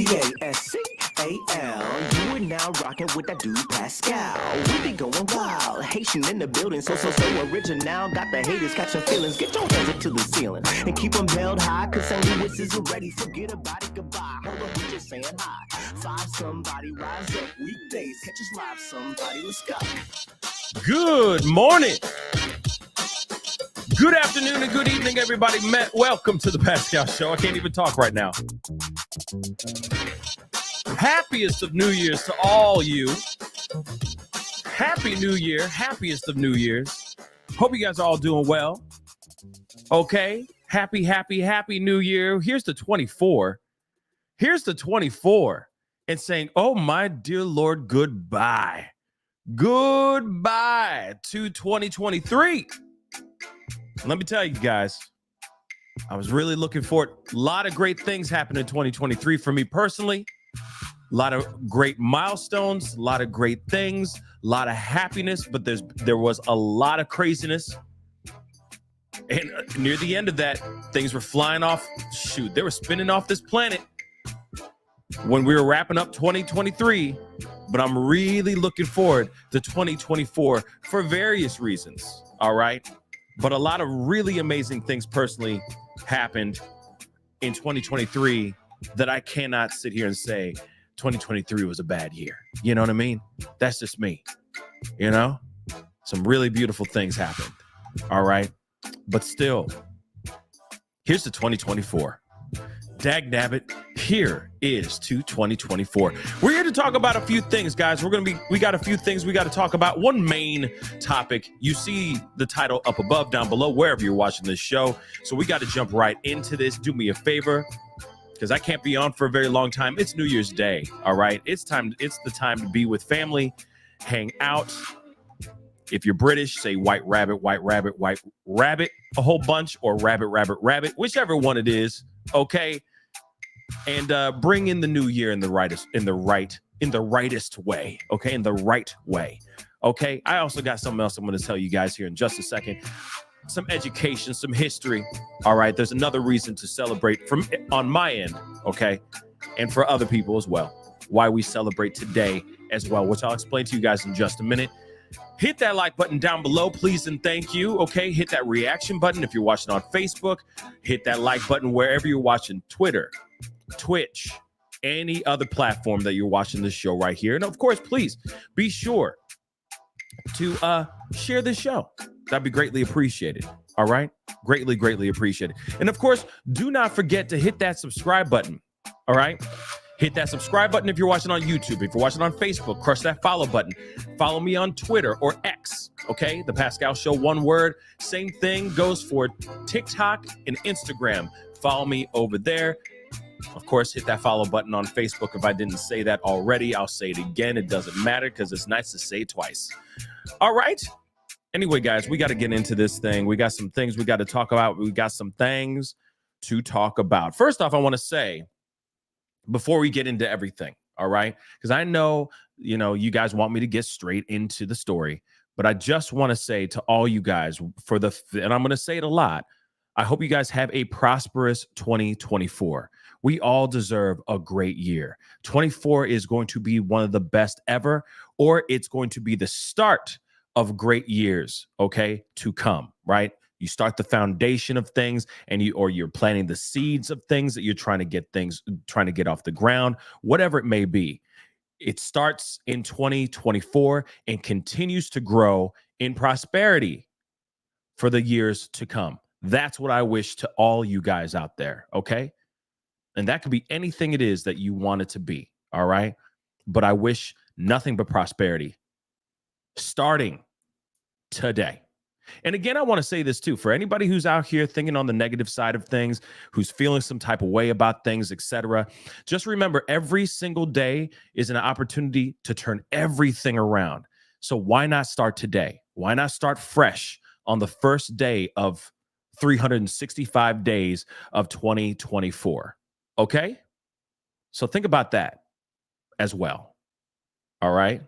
Pascal. You are now rocking with that dude Pascal. We be going wild, Haitian in the building, so original. Got the haters catching feelings. Get your hands up to the ceiling and keep them held high, cause St. Louis is ready. Forget about it, goodbye. Hold on, we just saying hi. Five somebody, rise up. Weekdays, catch us live somebody. Let's go. Good morning. Good afternoon and good evening, everybody. Welcome to the Pascal Show. I can't even talk right now. Happiest of New Year's to all you. Happy New Year. Happiest of New Year's. Hope you guys are all doing well. Okay. Happy New Year. Here's the 24. And saying, oh, my dear Lord, goodbye. Goodbye to 2023. Let me tell you guys, I was really looking forward. A lot of great things happened in 2023 for me personally. A lot of great milestones, a lot of great things, a lot of happiness, but there was a lot of craziness. And near the end of that, things were flying off. Shoot, they were spinning off this planet when we were wrapping up 2023. But I'm really looking forward to 2024 for various reasons. All right. But a lot of really amazing things personally happened in 2023 that I cannot sit here and say 2023 was a bad year. You know what I mean? That's just me. You know, some really beautiful things happened. All right. But still, here's the 2024. Dag nabbit, here is to 2024. We're here to talk about a few things, guys. We got a few things we got to talk about. One main topic. You see the title up above, down below, wherever you're watching this show. So we got to jump right into this. Do me a favor, because I can't be on for a very long time. It's New Year's Day. All right. It's the time to be with family, hang out. If you're British, say white rabbit, a whole bunch, or rabbit, whichever one it is. Okay. And bring in the new year in the rightest way. Okay. In the right way. Okay. I also got something else I'm going to tell you guys here in just a second. Some education, some history. All right. There's another reason to celebrate on my end. Okay. And for other people as well. Why we celebrate today as well, which I'll explain to you guys in just a minute. Hit that like button down below, please, and thank you. Okay, hit that reaction button if you're watching on Facebook. Hit that like button wherever you're watching, Twitter, Twitch, any other platform that you're watching this show right here. And of course, please be sure to share this show. That'd be greatly appreciated. All right, greatly appreciated. And of course, do not forget to hit that subscribe button. All right. Hit that subscribe button if you're watching on YouTube. If you're watching on Facebook, crush that follow button. Follow me on Twitter or X, okay? The Pascal Show, one word. Same thing goes for TikTok and Instagram. Follow me over there. Of course, hit that follow button on Facebook. If I didn't say that already, I'll say it again. It doesn't matter because it's nice to say it twice. All right? Anyway, guys, we got to get into this thing. We got some things we got to talk about. We got some things to talk about. First off, I want to say, before we get into everything, all right? Because I know, you guys want me to get straight into the story, but I just want to say to all you guys and I'm going to say it a lot, I hope you guys have a prosperous 2024. We all deserve a great year. 24 is going to be one of the best ever, or it's going to be the start of great years, okay, to come, right? You start the foundation of things you're planting the seeds of things that you're trying to get off the ground, whatever it may be. It starts in 2024 and continues to grow in prosperity for the years to come. That's what I wish to all you guys out there. Okay. And that could be anything it is that you want it to be. All right. But I wish nothing but prosperity starting today. And again, I want to say this too, for anybody who's out here thinking on the negative side of things, who's feeling some type of way about things, etc. Just remember, every single day is an opportunity to turn everything around. So why not start today? Why not start fresh on the first day of 365 days of 2024? Okay? So think about that as well. All right?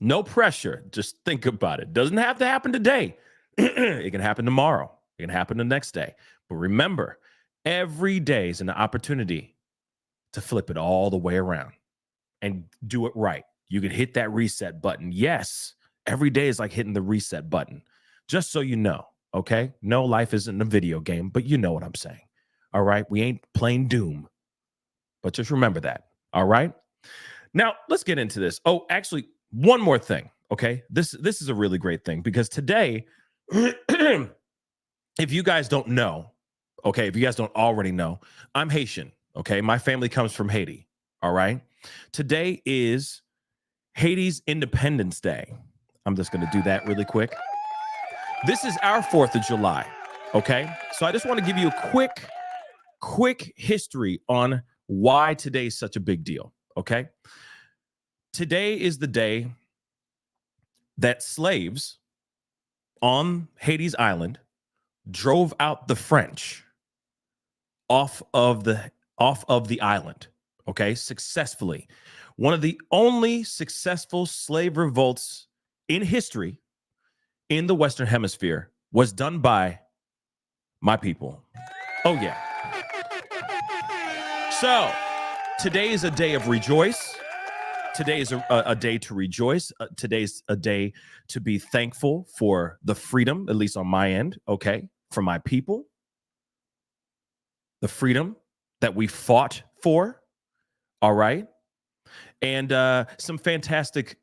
No pressure. Just think about it. Doesn't have to happen today. It can happen tomorrow. It can happen the next day. But remember, every day is an opportunity to flip it all the way around and do it right. You can hit that reset button. Yes, every day is like hitting the reset button. Just so you know, okay? No, life isn't a video game, but you know what I'm saying. All right? We ain't playing Doom, but just remember that. All right? Now, let's get into this. Oh, actually, one more thing, okay? This is a really great thing because today, if you guys don't know, okay, if you guys don't already know, I'm Haitian, okay? My family comes from Haiti, all right? Today is Haiti's Independence Day. I'm just going to do that really quick. This is our 4th of July, okay? So I just want to give you a quick history on why today is such a big deal, okay? Today is the day that slaves on Haiti's island drove out the French off of the island, okay, successfully. One of the only successful slave revolts in history in the Western Hemisphere was done by my people. Oh, yeah. So today is a day of rejoice. Today is a day to rejoice. Today's a day to be thankful for the freedom, at least on my end, okay, for my people. The freedom that we fought for, all right? And some fantastic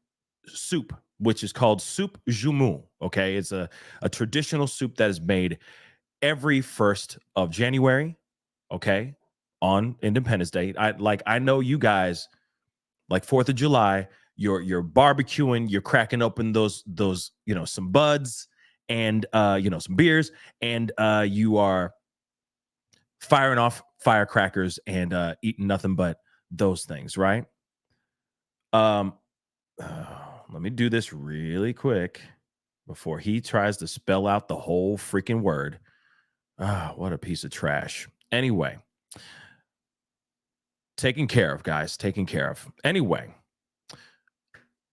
soup, which is called soup jumu, okay? It's a traditional soup that is made every 1st of January, okay, on Independence Day. I know you guys, like 4th of July, you're barbecuing, you're cracking open those some buds and some beers, and you are firing off firecrackers and eating nothing but those things, right? Let me do this really quick before he tries to spell out the whole freaking word. What a piece of trash. Anyway, taken care of, guys, taken care of. Anyway,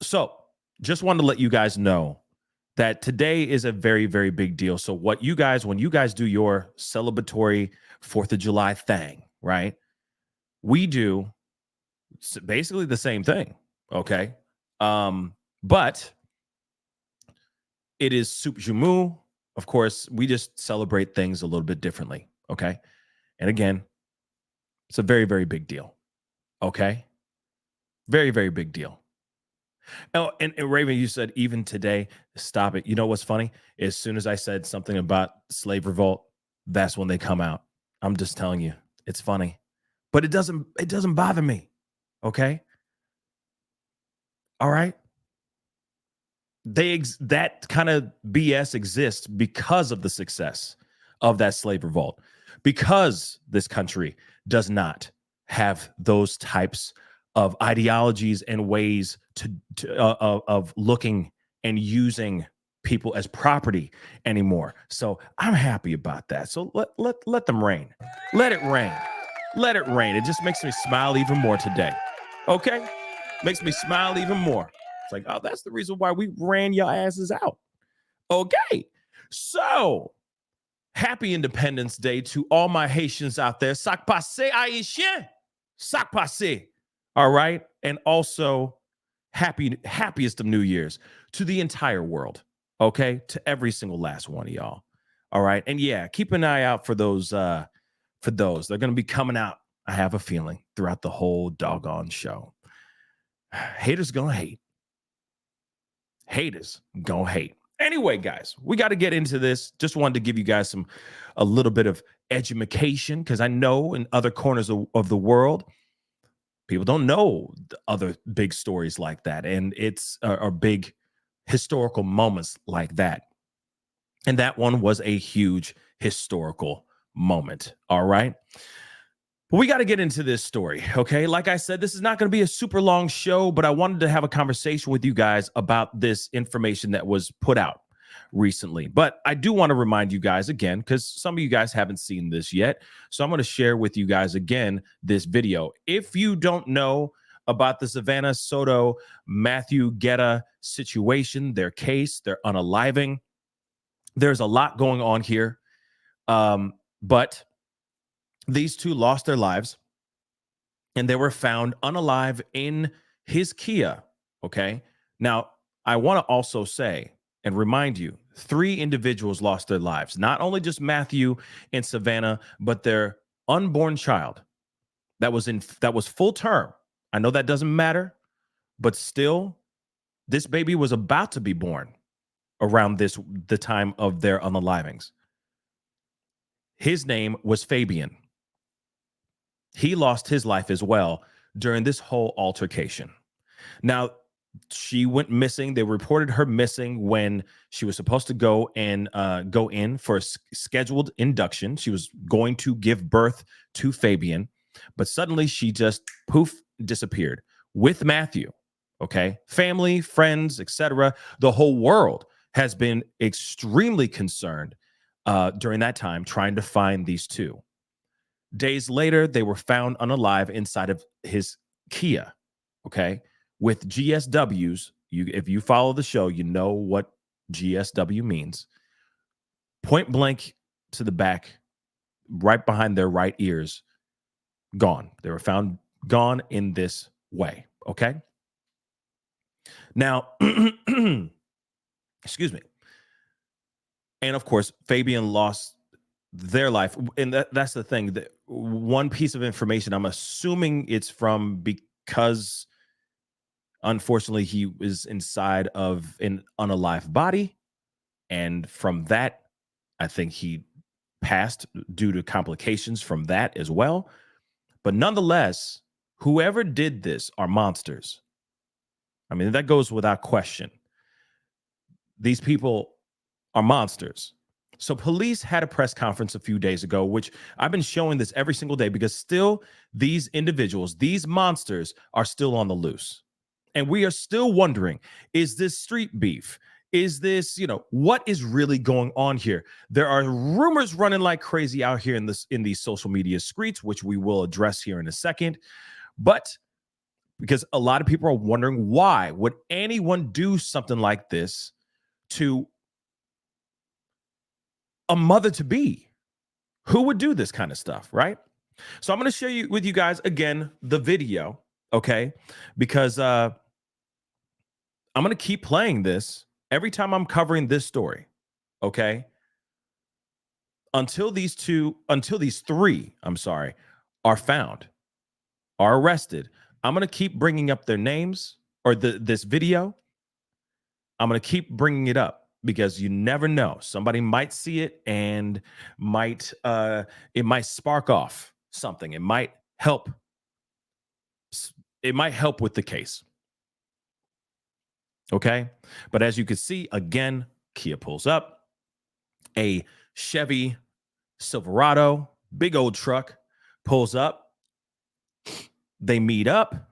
so just wanted to let you guys know that today is a very, very big deal. So when you guys do your celebratory 4th of July thing, right? We do basically the same thing, okay? But it is soup jumu. Of course, we just celebrate things a little bit differently, okay? And again, it's a very, very big deal, okay? Very, very big deal. Oh, and Raven, you said even today, stop it. You know what's funny? As soon as I said something about slave revolt, that's when they come out. I'm just telling you, it's funny, but it doesn't bother me. Okay. All right. That kind of BS exists because of the success of that slave revolt, because this country does not have those types of ideologies and ways of looking and using people as property anymore. So I'm happy about that. So let them reign. Let it rain. Let it rain. It just makes me smile even more today. Okay? Makes me smile even more. It's like, oh, that's the reason why we ran your asses out. Okay. So happy Independence Day to all my Haitians out there. Sac passe Haïtien. Sac passe. All right. And also happiest of New Year's to the entire world. Okay. To every single last one of y'all. All right. And yeah, keep an eye out for those. They're going to be coming out, I have a feeling, throughout the whole doggone show. Haters gonna hate. Haters gonna hate. Anyway, guys, we got to get into this. Just wanted to give you guys a little bit of education, because I know in other corners of the world, people don't know the other big stories like that, and it's are big historical moments like that. And that one was a huge historical moment. All right. But we got to get into this story, okay? Like I said, this is not going to be a super long show, but I wanted to have a conversation with you guys about this information that was put out recently. But I do want to remind you guys again, because some of you guys haven't seen this yet. So I'm going to share with you guys again this video. If you don't know about the Savannah Soto, Matthew Guetta situation, their case, their unaliving, there's a lot going on here. But these two lost their lives and they were found unalive in his Kia. Okay. Now, I want to also say and remind you, 3 individuals lost their lives, not only just Matthew and Savannah, but their unborn child that was full term. I know that doesn't matter, but still, this baby was about to be born around the time of their unalivings. His name was Fabian. He lost his life as well during this whole altercation. Now, she went missing. They reported her missing when she was supposed to go in for a scheduled induction. She was going to give birth to Fabian, but suddenly she just poof disappeared with Matthew. Okay, family, friends, etc. The whole world has been extremely concerned during that time, trying to find these two. Days later, they were found unalive inside of his Kia. Okay, with GSWs. If you follow the show, you know what GSW means. Point blank to the back, right behind their right ears, gone. They were found gone in this way. Okay. Now, excuse me. And of course, Fabian lost their life. And that's the thing. That one piece of information, I'm assuming it's from because unfortunately he was inside of an unalive body. And from that, I think he passed due to complications from that as well. But nonetheless, whoever did this are monsters. I mean, that goes without question. These people are monsters. So police had a press conference a few days ago, which I've been showing this every single day because still these individuals, these monsters are still on the loose. And we are still wondering, is this street beef? Is this, what is really going on here? There are rumors running like crazy out here in these social media streets, which we will address here in a second. But because a lot of people are wondering, why would anyone do something like this to a mother-to-be? Who would do this kind of stuff, right? So I'm going to share with you guys again the video, okay? Because I'm going to keep playing this every time I'm covering this story, okay? Until these 3, are found, are arrested. I'm going to keep bringing up their names or this video. I'm going to keep bringing it up because you never know. Somebody might see it and it might spark off something. It might help. It might help with the case. Okay. But as you can see, again, Kia pulls up. A Chevy Silverado, big old truck, pulls up. They meet up.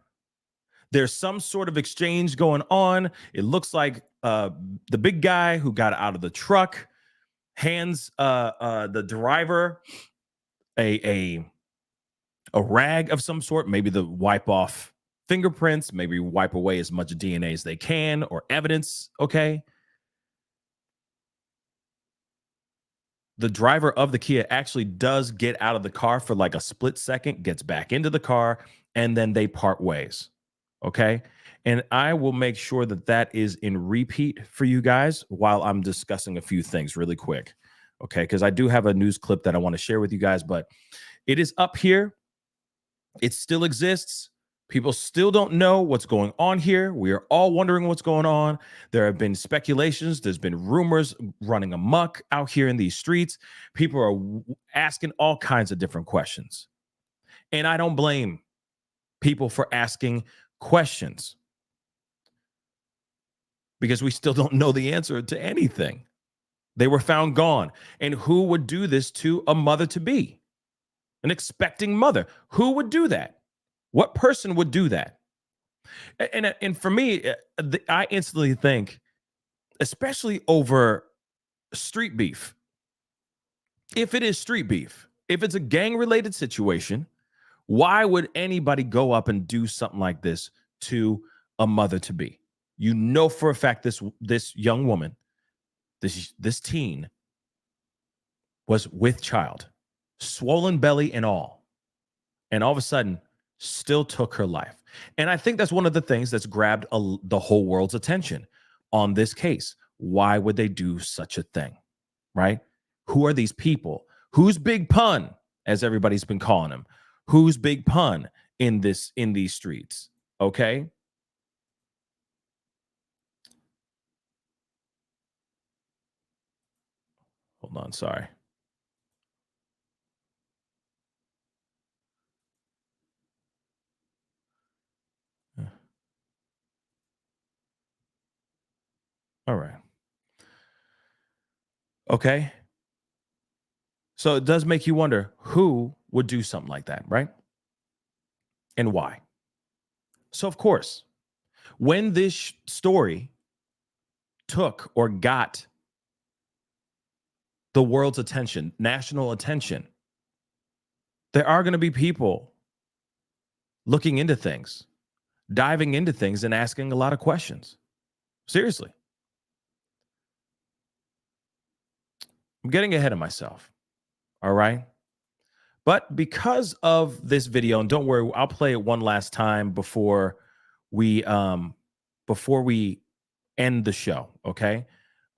There's some sort of exchange going on. It looks like the big guy who got out of the truck hands the driver a rag of some sort, maybe to wipe off fingerprints, maybe wipe away as much DNA as they can or evidence. Okay. The driver of the Kia actually does get out of the car for like a split second, gets back into the car, and then they part ways. Okay. And I will make sure that is in repeat for you guys while I'm discussing a few things really quick. Okay. Because I do have a news clip that I want to share with you guys, but it is up here. It still exists. People still don't know what's going on here. We are all wondering what's going on. There have been speculations. There's been rumors running amok out here in these streets. People are asking all kinds of different questions. And I don't blame people for asking questions because we still don't know the answer to anything. They were found gone. And who would do this to a mother-to-be? An expecting mother? Who would do that? What person would do that? And for me, I instantly think, especially over street beef, if it is street beef, if it's a gang-related situation, why would anybody go up and do something like this to a mother-to-be? You know for a fact this young woman, this teen, was with child, swollen belly and all. And all of a sudden, still took her life. And I think that's one of the things that's grabbed the whole world's attention on this case. Why would they do such a thing, right? Who are these people? Who's Big Pun, as everybody's been calling him? Who's Big Pun in these streets? Okay. Hold on, sorry. All right. Okay. So it does make you wonder who would do something like that, right? And why? So, of course, when this story took or got the world's attention, national attention, there are going to be people looking into things, diving into things, and asking a lot of questions. Seriously. I'm getting ahead of myself. All right. But because of this video, and don't worry, I'll play it one last time before we end the show. Okay.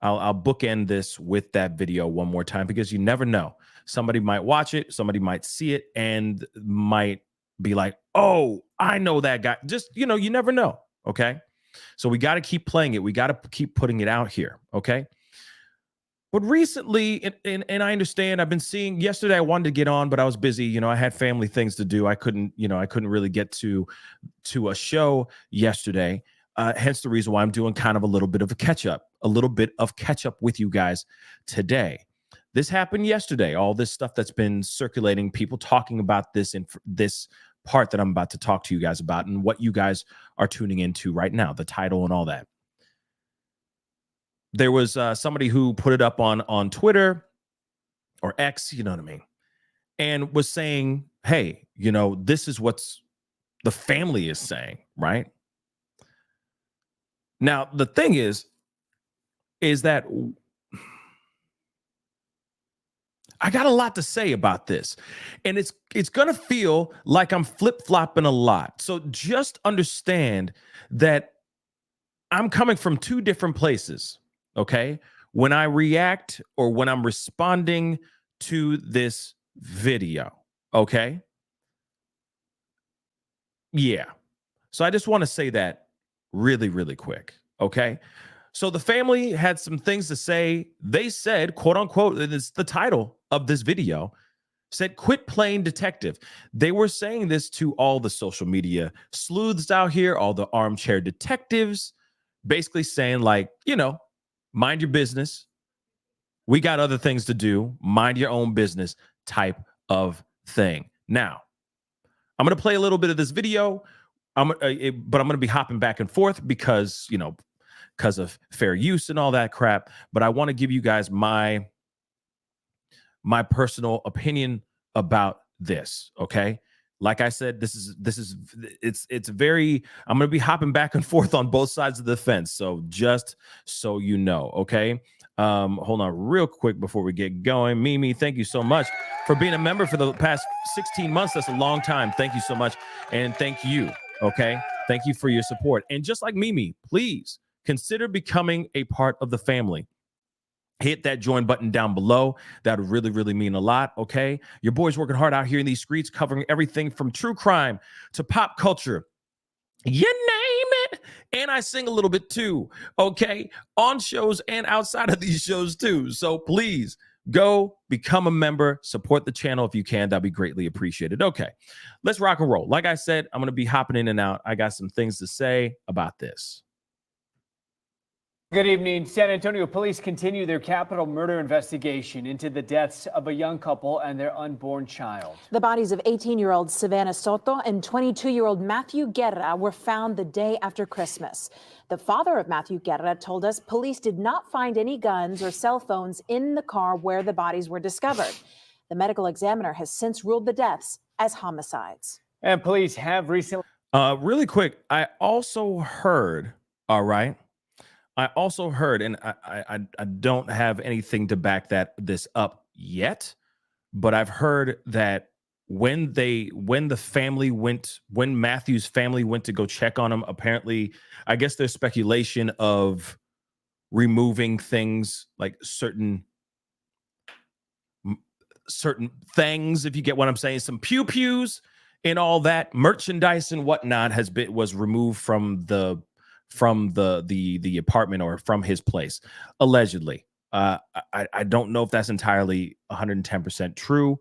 I'll bookend this with that video one more time, because you never know. Somebody might watch it, somebody might see it, and might be like, oh, I know that guy. Just, you never know. Okay. So we got to keep playing it. We got to keep putting it out here. Okay. But recently, and I understand, I've been seeing, yesterday I wanted to get on, but I was busy. I had family things to do. I couldn't really get to a show yesterday. Hence the reason why I'm doing kind of a little bit of catch up with you guys today. This happened yesterday. All this stuff that's been circulating, people talking about this in this part that I'm about to talk to you guys about, and what you guys are tuning into right now, the title and all that. There was somebody who put it up on Twitter or X, you know what I mean, and was saying, hey, this is what's the family is saying, right? Now, the thing is that I got a lot to say about this, and it's going to feel like I'm flip-flopping a lot. So just understand that I'm coming from two different places, okay? When I react or when I'm responding to this video, okay? Yeah. So I just want to say that really, really quick, okay? So the family had some things to say. They said, quote unquote, and it's the title of this video, said, quit playing detective. They were saying this to all the social media sleuths out here, all the armchair detectives, basically saying like, mind your business. We got other things to do. Mind your own business type of thing. Now, I'm going to play a little bit of this video, but I'm going to be hopping back and forth because of fair use and all that crap. But I want to give you guys my personal opinion about this. Okay. Like I said, it's very, I'm going to be hopping back and forth on both sides of the fence. So just so you know, okay. Hold on real quick before we get going. Mimi, thank you so much for being a member for the past 16 months. That's a long time. Thank you so much. And thank you. Okay. Thank you for your support. And just like Mimi, please consider becoming a part of the family. Hit that join button down below. That would really, really mean a lot, okay? Your boy's working hard out here in these streets, covering everything from true crime to pop culture. You name it. And I sing a little bit too, okay? On shows and outside of these shows too. So please go become a member, support the channel if you can. That'd be greatly appreciated. Okay, let's rock and roll. Like I said, I'm going to be hopping in and out. I got some things to say about this. Good evening. San Antonio police continue their capital murder investigation into the deaths of a young couple and their unborn child. The bodies of 18-year-old Savannah Soto and 22-year-old Matthew Guerra were found the day after Christmas. The father of Matthew Guerra told us police did not find any guns or cell phones in the car where the bodies were discovered. The medical examiner has since ruled the deaths as homicides. And police have recently... Really quick, I also heard, all right, and I don't have anything to back this up yet, but I've heard that when Matthew's family went to go check on him, apparently, I guess there's speculation of removing things like certain things, if you get what I'm saying, some pews and all that merchandise and whatnot was removed from the apartment or from his place, allegedly. I don't know if that's entirely 110% true,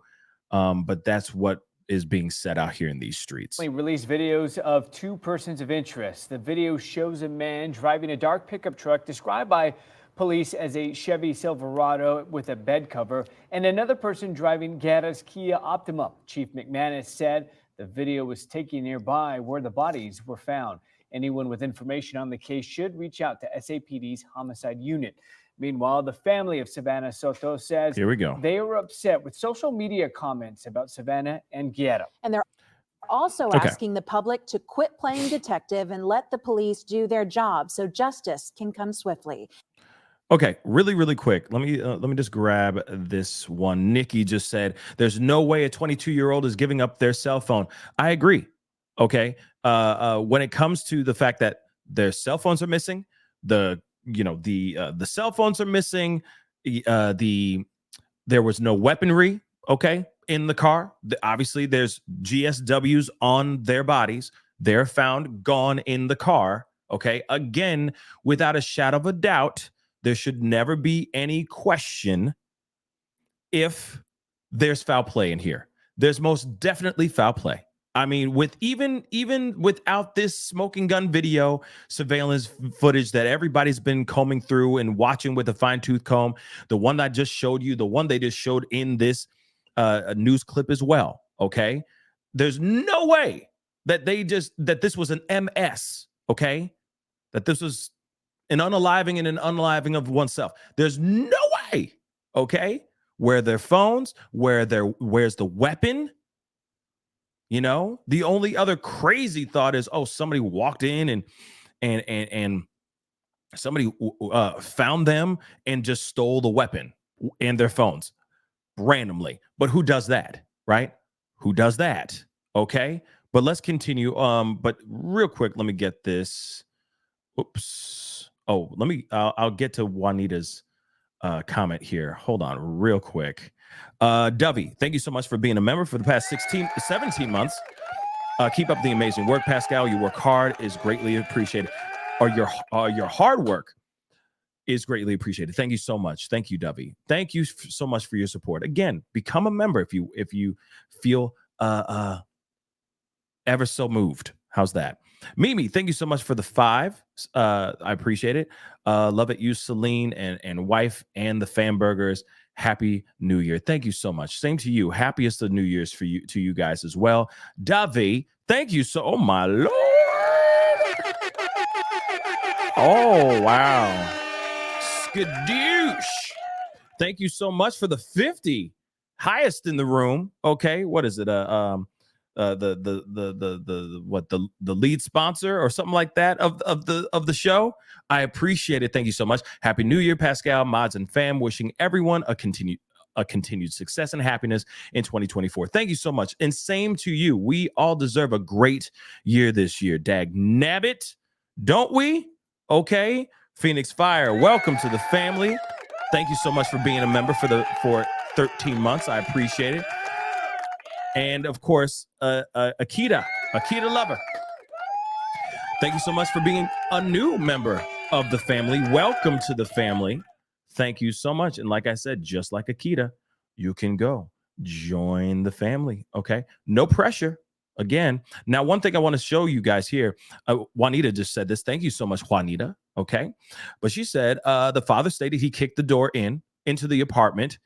but that's what is being said out here in these streets. We released videos of two persons of interest. The video shows a man driving a dark pickup truck described by police as a Chevy Silverado with a bed cover, and another person driving Guerra's Kia Optima. Chief McManus said the video was taken nearby where the bodies were found. Anyone with information on the case should reach out to SAPD's homicide unit. Meanwhile, the family of Savannah Soto says Here we go. They were upset with social media comments about Savannah and Guerra. And they're also asking the public to quit playing detective and let the police do their job so justice can come swiftly. Okay, really quick. Let me just grab this one. Nikki just said, "There's no way a 22-year-old is giving up their cell phone." I agree. Okay, when it comes to the fact that their cell phones are missing, the cell phones are missing. There was no weaponry. Okay, in the car. Obviously, there's GSWs on their bodies. They're found gone in the car. Okay, again, without a shadow of a doubt. There should never be any question if there's foul play in here. There's most definitely foul play. I mean, with even without this smoking gun video surveillance footage that everybody's been combing through and watching with a fine-tooth comb, the one that I just showed you, the one they just showed in this news clip as well. Okay, there's no way that this was an MS. Okay, that this was an unaliving and an unaliving of oneself. There's no way, okay? Where their phones, where's the weapon? You know, the only other crazy thought is, oh, somebody walked in and somebody found them and just stole the weapon and their phones randomly. But who does that, right? Who does that? Okay, but let's continue. But real quick, let me get this. Oops. Oh, I'll get to Juanita's comment here. Hold on real quick. Dovey, thank you so much for being a member for the past 17 months. Keep up the amazing work, Pascal. You work hard is greatly appreciated. Or your hard work is greatly appreciated. Thank you so much. Thank you, Dovey. Thank you so much for your support. Again, become a member if you feel ever so moved. How's that? Mimi, thank you so much for the 5. I appreciate it. Love it. You, Celine, and wife, and the Famburgers. Happy New Year. Thank you so much. Same to you. Happiest of New Year's to you guys as well. Davi, thank you so. Oh my Lord. Oh wow. Skadoosh. Thank you so much for the 50. Highest in the room. Okay, what is it? The lead sponsor or something like that of the show. I appreciate it. Thank you so much. Happy New Year, Pascal, mods, and fam. Wishing everyone a continued success and happiness in 2024. Thank you so much. And same to you. We all deserve a great year this year. Dag nabbit, don't we? Okay. Phoenix Fire, welcome to the family. Thank you so much for being a member for 13 months. I appreciate it. And of course, Akita Lover. Thank you so much for being a new member of the family. Welcome to the family. Thank you so much. And like I said, just like Akita, you can go join the family. Okay. No pressure. Again. Now, one thing I want to show you guys here, Juanita just said this. Thank you so much, Juanita. Okay. But she said the father stated he kicked the door into the apartment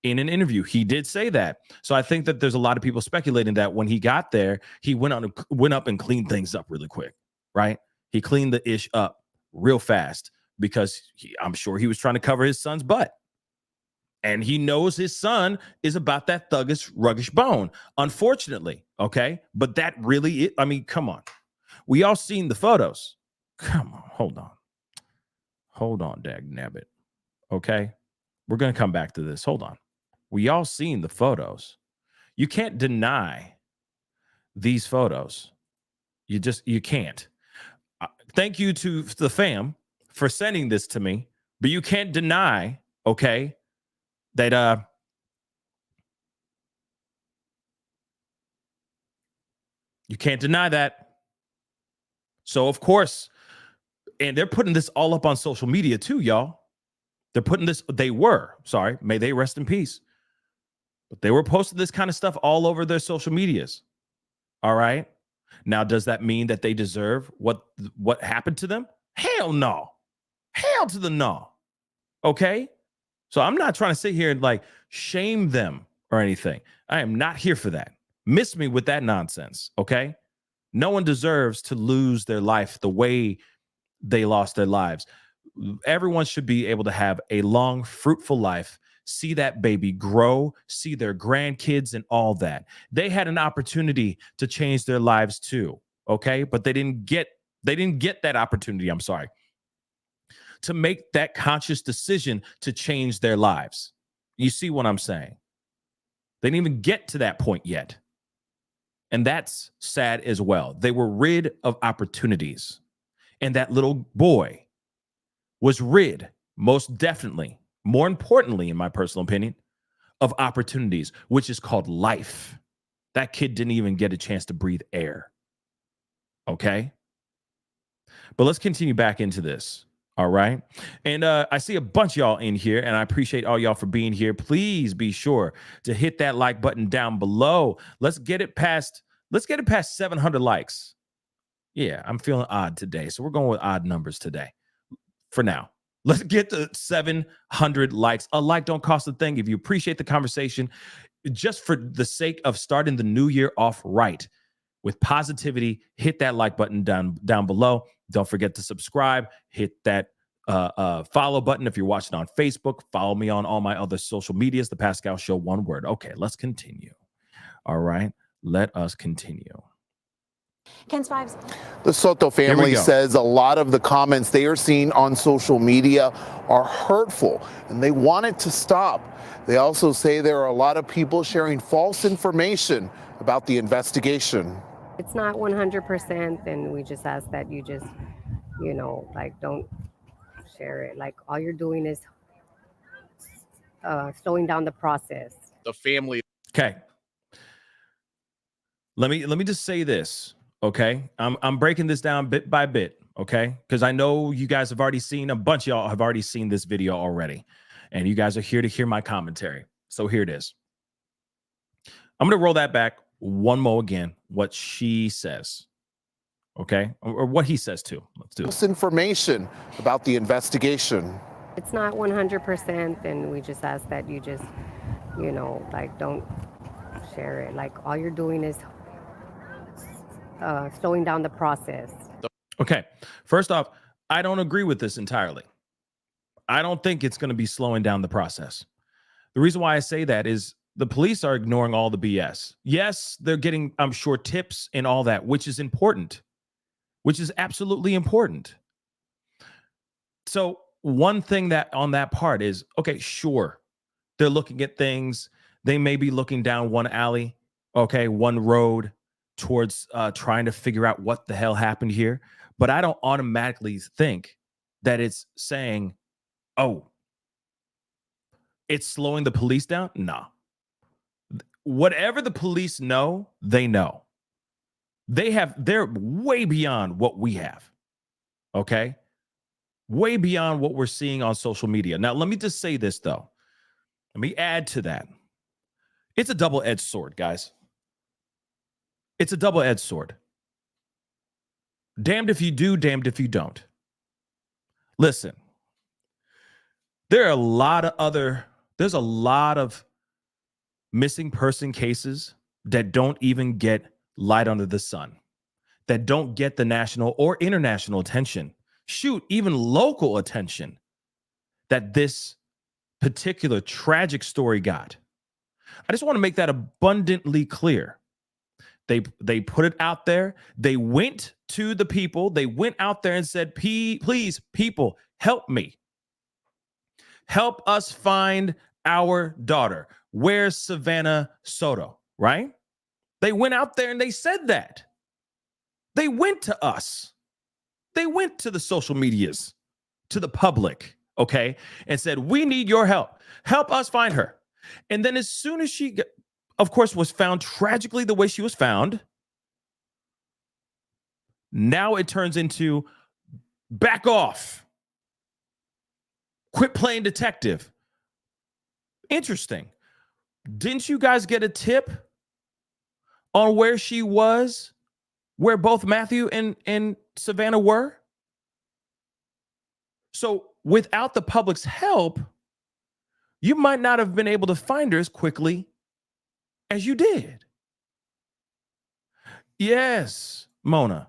in an interview. He did say that. So I think that there's a lot of people speculating that when he got there, he went up and cleaned things up really quick, right? He cleaned the ish up real fast because I'm sure he was trying to cover his son's butt. And he knows his son is about that thuggish, ruggish bone, unfortunately, okay? But that really, I mean, come on. We all seen the photos. Come on, hold on, dag nabbit, okay? We're going to come back to this. Hold on. We all seen the photos. You can't deny these photos. You can't. Thank you to the fam for sending this to me, but you can't deny, okay, that you can't deny that. So of course, and they're putting this all up on social media too, y'all. They're putting this, sorry, may they rest in peace. But they were posting this kind of stuff all over their social medias. All right. Now, does that mean that they deserve what happened to them? Hell no. Hell to the no. Okay. So I'm not trying to sit here and like shame them or anything. I am not here for that. Miss me with that nonsense. Okay. No one deserves to lose their life the way they lost their lives. Everyone should be able to have a long, fruitful life, see that baby grow, see their grandkids and all that. They had an opportunity to change their lives too, okay? But they didn't get that opportunity, I'm sorry, to make that conscious decision to change their lives. You see what I'm saying? They didn't even get to that point yet. And that's sad as well. They were rid of opportunities. And that little boy was rid, most definitely, more importantly, in my personal opinion, of opportunities, which is called life. That kid didn't even get a chance to breathe air. Okay? But let's continue back into this. All right. And I see a bunch of y'all in here, and I appreciate all y'all for being here. Please be sure to hit that like button down below. Let's get it past 700 likes. Yeah, I'm feeling odd today. So we're going with odd numbers today. For now, let's get to 700 likes. A like don't cost a thing. If you appreciate the conversation, just for the sake of starting the new year off right with positivity, hit that like button down below. Don't forget to subscribe. Hit that follow button if you're watching on Facebook. Follow me on all my other social medias. The Pascal Show, one word. Okay, let's continue. All right, let us continue. Ken's Fives. The Soto family says a lot of the comments they are seeing on social media are hurtful and they want it to stop. They also say there are a lot of people sharing false information about the investigation. It's not 100%, and we just ask that you just, like, don't share it. Like, all you're doing is slowing down the process. The family. Okay. Let me just say this. Okay, I'm breaking this down bit by bit, okay? Because I know you guys have already seen, a bunch of y'all have already seen this video already, and you guys are here to hear my commentary. So here it is. I'm going to roll that back one more again, what she says, okay? Or what he says too. Let's do this. Information about the investigation. It's not 100%, and we just ask that you just, like, don't share it. Like, all you're doing is slowing down the process. Okay. First off, I don't agree with this entirely. I don't think it's going to be slowing down the process. The reason why I say that is the police are ignoring all the BS. Yes, they're getting, I'm sure, tips and all that, which is important, which is absolutely important. So one thing that on that part is, okay, sure, they're looking at things. They may be looking down one alley, okay, one road, towards trying to figure out what the hell happened here. But I don't automatically think that it's saying, oh, it's slowing the police down. No. Whatever the police know, they know. They're way beyond what we have. Okay? Way beyond what we're seeing on social media. Now, let me just say this, though. Let me add to that. It's a double-edged sword, guys. It's a double-edged sword. Damned if you do, damned if you don't. Listen, there's a lot of missing person cases that don't even get light under the sun, that don't get the national or international attention, shoot, even local attention that this particular tragic story got. I just want to make that abundantly clear. They put it out there. They went to the people. They went out there and said, please, people, help me. Help us find our daughter. Where's Savannah Soto? right? They went out there and they said that. They went to us. They went to the social medias, to the public, okay, and said, we need your help. Help us find her. And then as soon as she, of course, was found tragically the way she was found, now it turns into back off. Quit playing detective. Interesting. Didn't you guys get a tip on where she was, where both Matthew and Savannah were? So without the public's help, you might not have been able to find her as quickly as you did. Yes, Mona.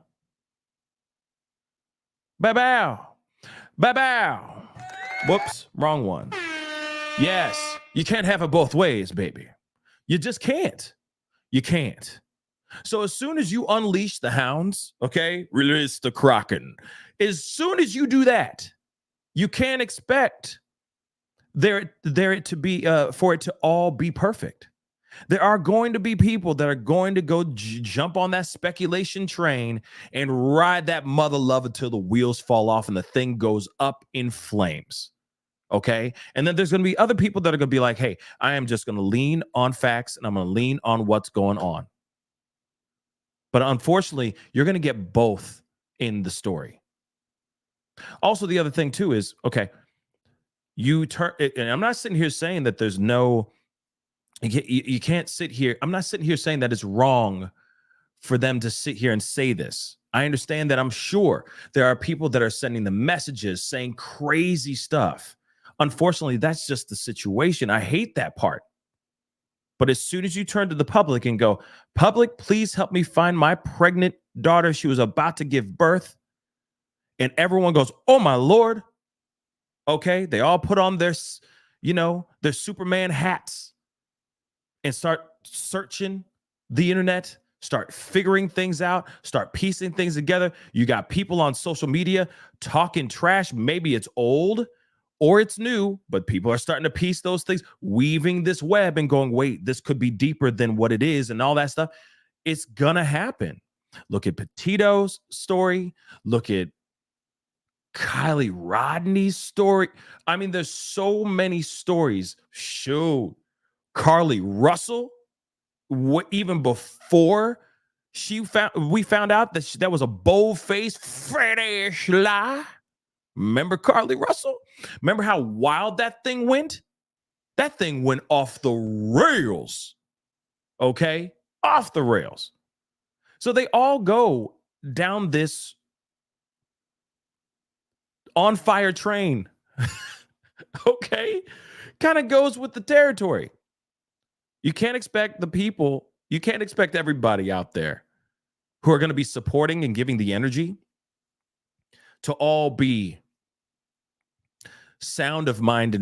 Bow. Bow. Whoops, wrong one. Yes, you can't have it both ways, baby. You just can't. You can't. So as soon as you unleash the hounds, okay, release the Kraken. As soon as you do that, you can't expect for it to all be perfect. There are going to be people that are going to go jump on that speculation train and ride that mother love until the wheels fall off and the thing goes up in flames. Okay. And then there's going to be other people that are going to be like, hey, I am just going to lean on facts and I'm going to lean on what's going on. But unfortunately, you're going to get both in the story. Also, the other thing, too, is, okay, you turn, and I'm not sitting here saying that there's no, you can't sit here. I'm not sitting here saying that it's wrong for them to sit here and say this. I understand that. I'm sure there are people that are sending the messages saying crazy stuff. Unfortunately, that's just the situation. I hate that part. But as soon as you turn to the public and go, public, please help me find my pregnant daughter. She was about to give birth. And everyone goes, oh, my Lord. Okay. They all put on their Superman hats and start searching the internet, start figuring things out, start piecing things together. You got people on social media talking trash. Maybe it's old or it's new, but people are starting to piece those things, weaving this web and going, wait, this could be deeper than what it is and all that stuff. It's gonna happen. Look at Petito's story. Look at Kylie Rodney's story. I mean, there's so many stories. Shoot, Carly Russell, even before we found out that that was a bold-faced, Freddish lie. Remember Carly Russell? Remember how wild that thing went? That thing went off the rails. Okay? Off the rails. So they all go down this on fire train. Okay? Kind of goes with the territory. You can't expect everybody out there who are going to be supporting and giving the energy to all be sound of mind.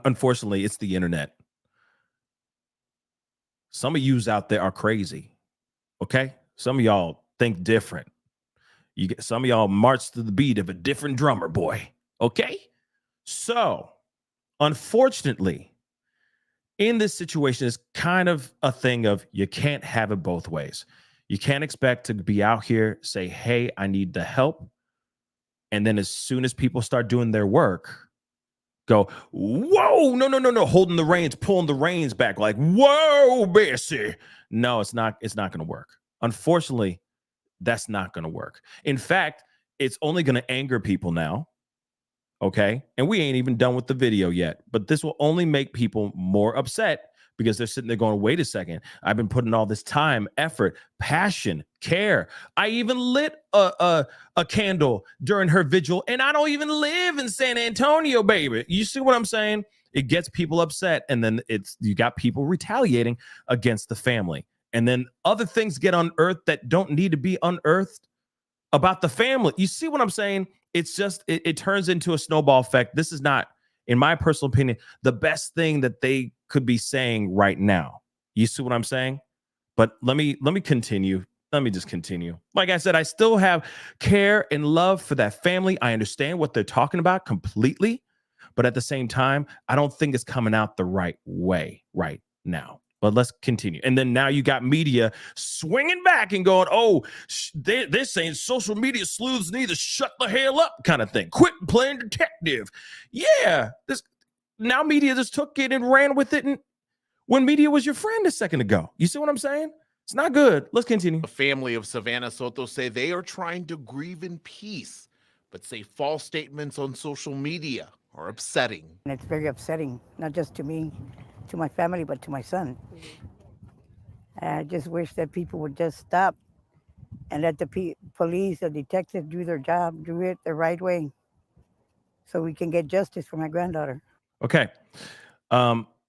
Unfortunately, it's the internet. Some of yous out there are crazy. Okay? Some of y'all think different. Some of y'all march to the beat of a different drummer, boy. Okay? So, unfortunately, in this situation, it's kind of a thing of you can't have it both ways. You can't expect to be out here, say, hey, I need the help. And then as soon as people start doing their work, go, whoa, no, holding the reins, pulling the reins back like, whoa, Bessie. No, it's not going to work. Unfortunately, that's not going to work. In fact, it's only going to anger people now. Okay. And we ain't even done with the video yet, but this will only make people more upset because they're sitting there going, wait a second. I've been putting all this time, effort, passion, care. I even lit a candle during her vigil and I don't even live in San Antonio, baby. You see what I'm saying? It gets people upset. And then you got people retaliating against the family. And then other things get unearthed that don't need to be unearthed about the family. You see what I'm saying? It's just, it turns into a snowball effect. This is not, in my personal opinion, the best thing that they could be saying right now. You see what I'm saying? But let me continue. Let me just continue. Like I said, I still have care and love for that family. I understand what they're talking about completely. But at the same time, I don't think it's coming out the right way right now. But let's continue. And then now you got media swinging back and going, oh, they're saying social media sleuths need to shut the hell up kind of thing. Quit playing detective. Yeah. Now media just took it and ran with it. And when media was your friend a second ago. You see what I'm saying? It's not good. Let's continue. The family of Savannah Soto say they are trying to grieve in peace, but say false statements on social media are upsetting. And it's very upsetting, not just to me, to my family, but to my son. I just wish that people would just stop and let the police, the detectives do their job, do it the right way, so we can get justice for my granddaughter. Okay.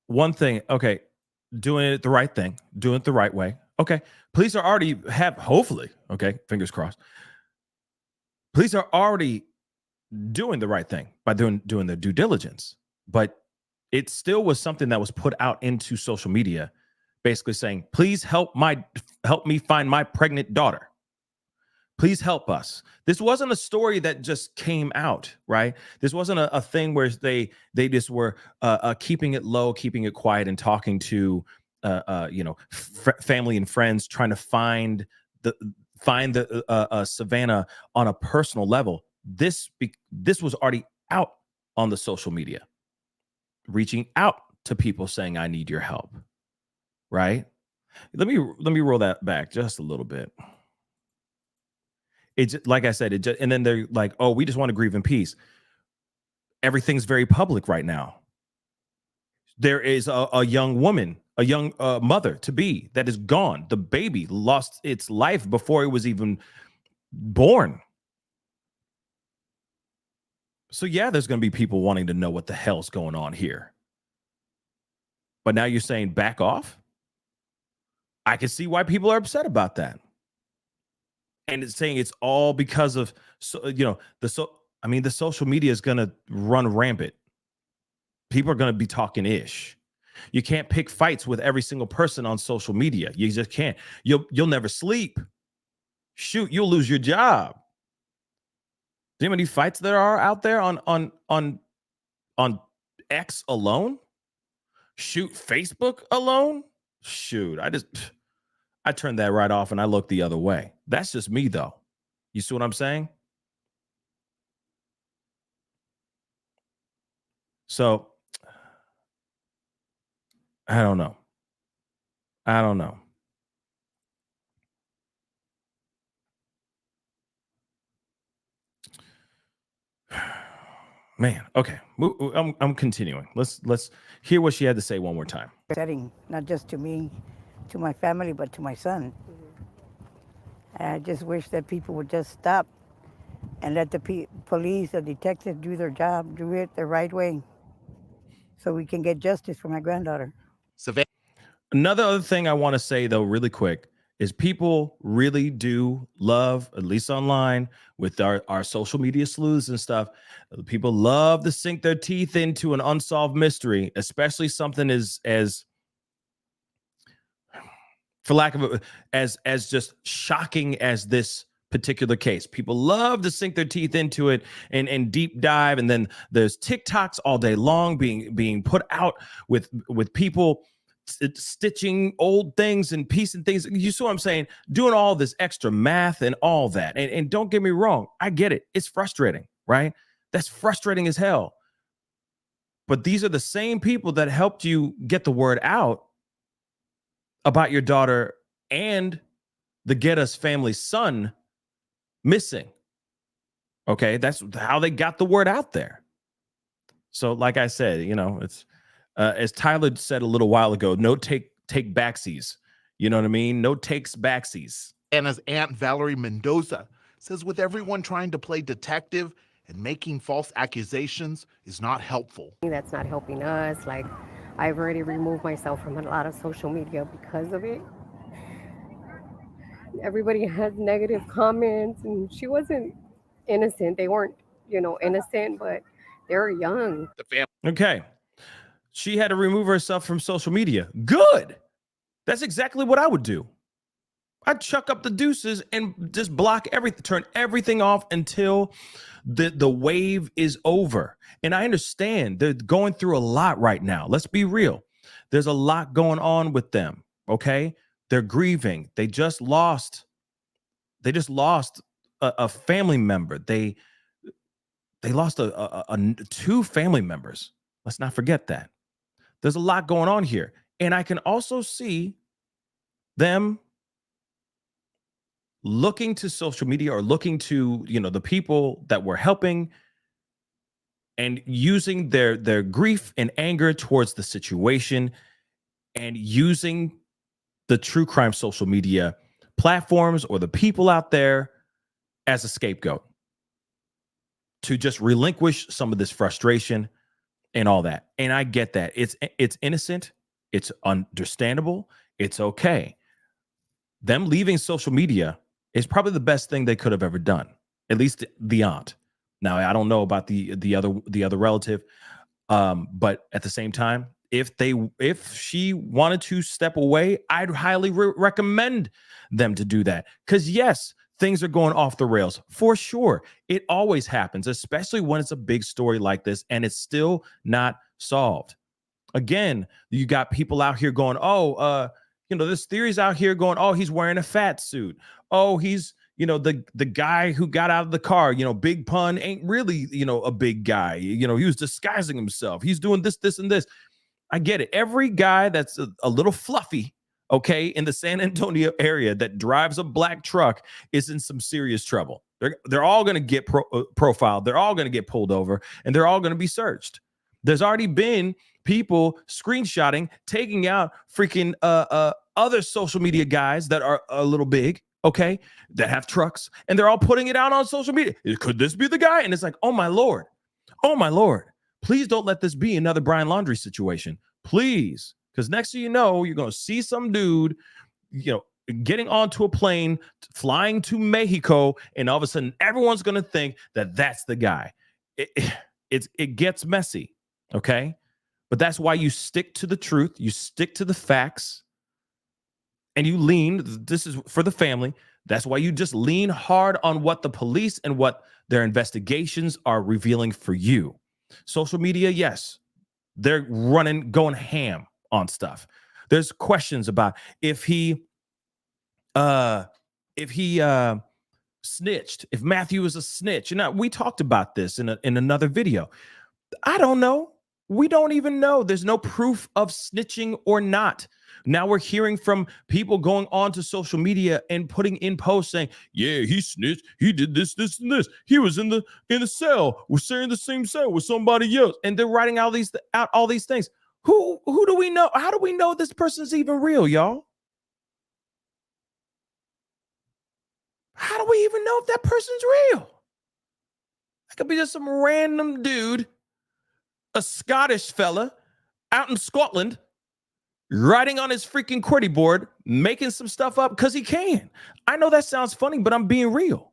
One thing. Okay. Doing it the right thing, doing it the right way. Okay. Police are already hopefully, okay, fingers crossed. Police are already doing the right thing by doing their due diligence, but it still was something that was put out into social media, basically saying, please help me find my pregnant daughter. Please help us. This wasn't a story that just came out, right? This wasn't a thing where they just were keeping it low, keeping it quiet, and talking to family and friends, trying to find the Savannah on a personal level. This was already out on the social media, reaching out to people saying, I need your help, right? Let me roll that back just a little bit. It's like I said, and then they're like, oh, we just want to grieve in peace. Everything's very public right now. There is a young woman, a young mother to be that is gone. The baby lost its life before it was even born. So yeah, there's going to be people wanting to know what the hell's going on here. But now you're saying back off? I can see why people are upset about that. And it's saying it's all because of, the social media is going to run rampant. People are going to be talking ish. You can't pick fights with every single person on social media. You just can't. You'll never sleep. Shoot, you'll lose your job. Do you know how many fights there are out there on X alone? Shoot, Facebook alone? Shoot, I turned that right off and I looked the other way. That's just me, though. You see what I'm saying? So, I don't know. Man, okay. I'm continuing. Let's hear what she had to say one more time. Upsetting, not just to me, to my family, but to my son. I just wish that people would just stop and let the police, the detectives do their job, do it the right way, so we can get justice for my granddaughter. Another other thing I want to say, though, really quick, is people really do love, at least online, with our social media sleuths and stuff, people love to sink their teeth into an unsolved mystery, especially something as for lack of as just shocking as this particular case. People love to sink their teeth into it and deep dive. And then there's TikToks all day long being put out with people stitching old things and piecing things. You see what I'm saying? Doing all this extra math and all that. And don't get me wrong, I get it. It's frustrating, right? That's frustrating as hell. But these are the same people that helped you get the word out about your daughter and the Geddes family's son missing. Okay, that's how they got the word out there. So like I said, it's as Tyler said a little while ago, no take backsies. You know what I mean? No takes backsies. Anna's aunt Valerie Mendoza says with everyone trying to play detective and making false accusations is not helpful. That's not helping us. Like, I've already removed myself from a lot of social media because of it. Everybody has negative comments, and she wasn't innocent. They weren't, innocent, but they're young. Okay. She had to remove herself from social media. Good. That's exactly what I would do. I'd chuck up the deuces and just block everything, turn everything off until the wave is over. And I understand they're going through a lot right now. Let's be real. There's a lot going on with them. Okay. They're grieving. They just lost a family member. They lost two family members. Let's not forget that. There's a lot going on here. And I can also see them looking to social media or looking to, the people that were helping and using their grief and anger towards the situation and using the true crime social media platforms or the people out there as a scapegoat to just relinquish some of this frustration and all that. And I get that. It's innocent. It's understandable. It's okay. Them leaving social media is probably the best thing they could have ever done. At least the aunt. Now, I don't know about the other relative, but at the same time, if she wanted to step away, I'd highly recommend them to do that. Because yes, things are going off the rails for sure. It always happens, especially when it's a big story like this and it's still not solved. Again, you got people out here going, there's theories out here going, oh, he's wearing a fat suit. Oh, he's, the guy who got out of the car, Big Pun ain't really, a big guy. He was disguising himself. He's doing this, and this. I get it. Every guy that's a little fluffy, okay, in the San Antonio area that drives a black truck is in some serious trouble. They're all going to get profiled. They're all going to get pulled over, and they're all going to be searched. There's already been people screenshotting, taking out freaking other social media guys that are a little big, okay, that have trucks, and they're all putting it out on social media. Could this be the guy? And it's like, oh my Lord. Please don't let this be another Brian Laundrie situation. Please. Because next thing you know, you're going to see some dude, getting onto a plane, flying to Mexico, and all of a sudden everyone's going to think that that's the guy. It gets messy, okay? But that's why you stick to the truth, you stick to the facts, and you lean. This is for the family. That's why you just lean hard on what the police and what their investigations are revealing for you. Social media, yes, they're going ham on stuff. There's questions about if he snitched, if Matthew was a snitch. We talked about this in another video. I don't know. We don't even know. There's no proof of snitching or not. Now we're hearing from people going on to social media and putting in posts saying, yeah, he snitched. He did this, this, and this. He was in the cell. We're sharing the same cell with somebody else. And they're writing all these things. Who do we know? How do we know this person's even real, y'all? How do we even know if that person's real? That could be just some random dude, a Scottish fella out in Scotland, riding on his freaking QWERTY board, making some stuff up because he can. I know that sounds funny, but I'm being real.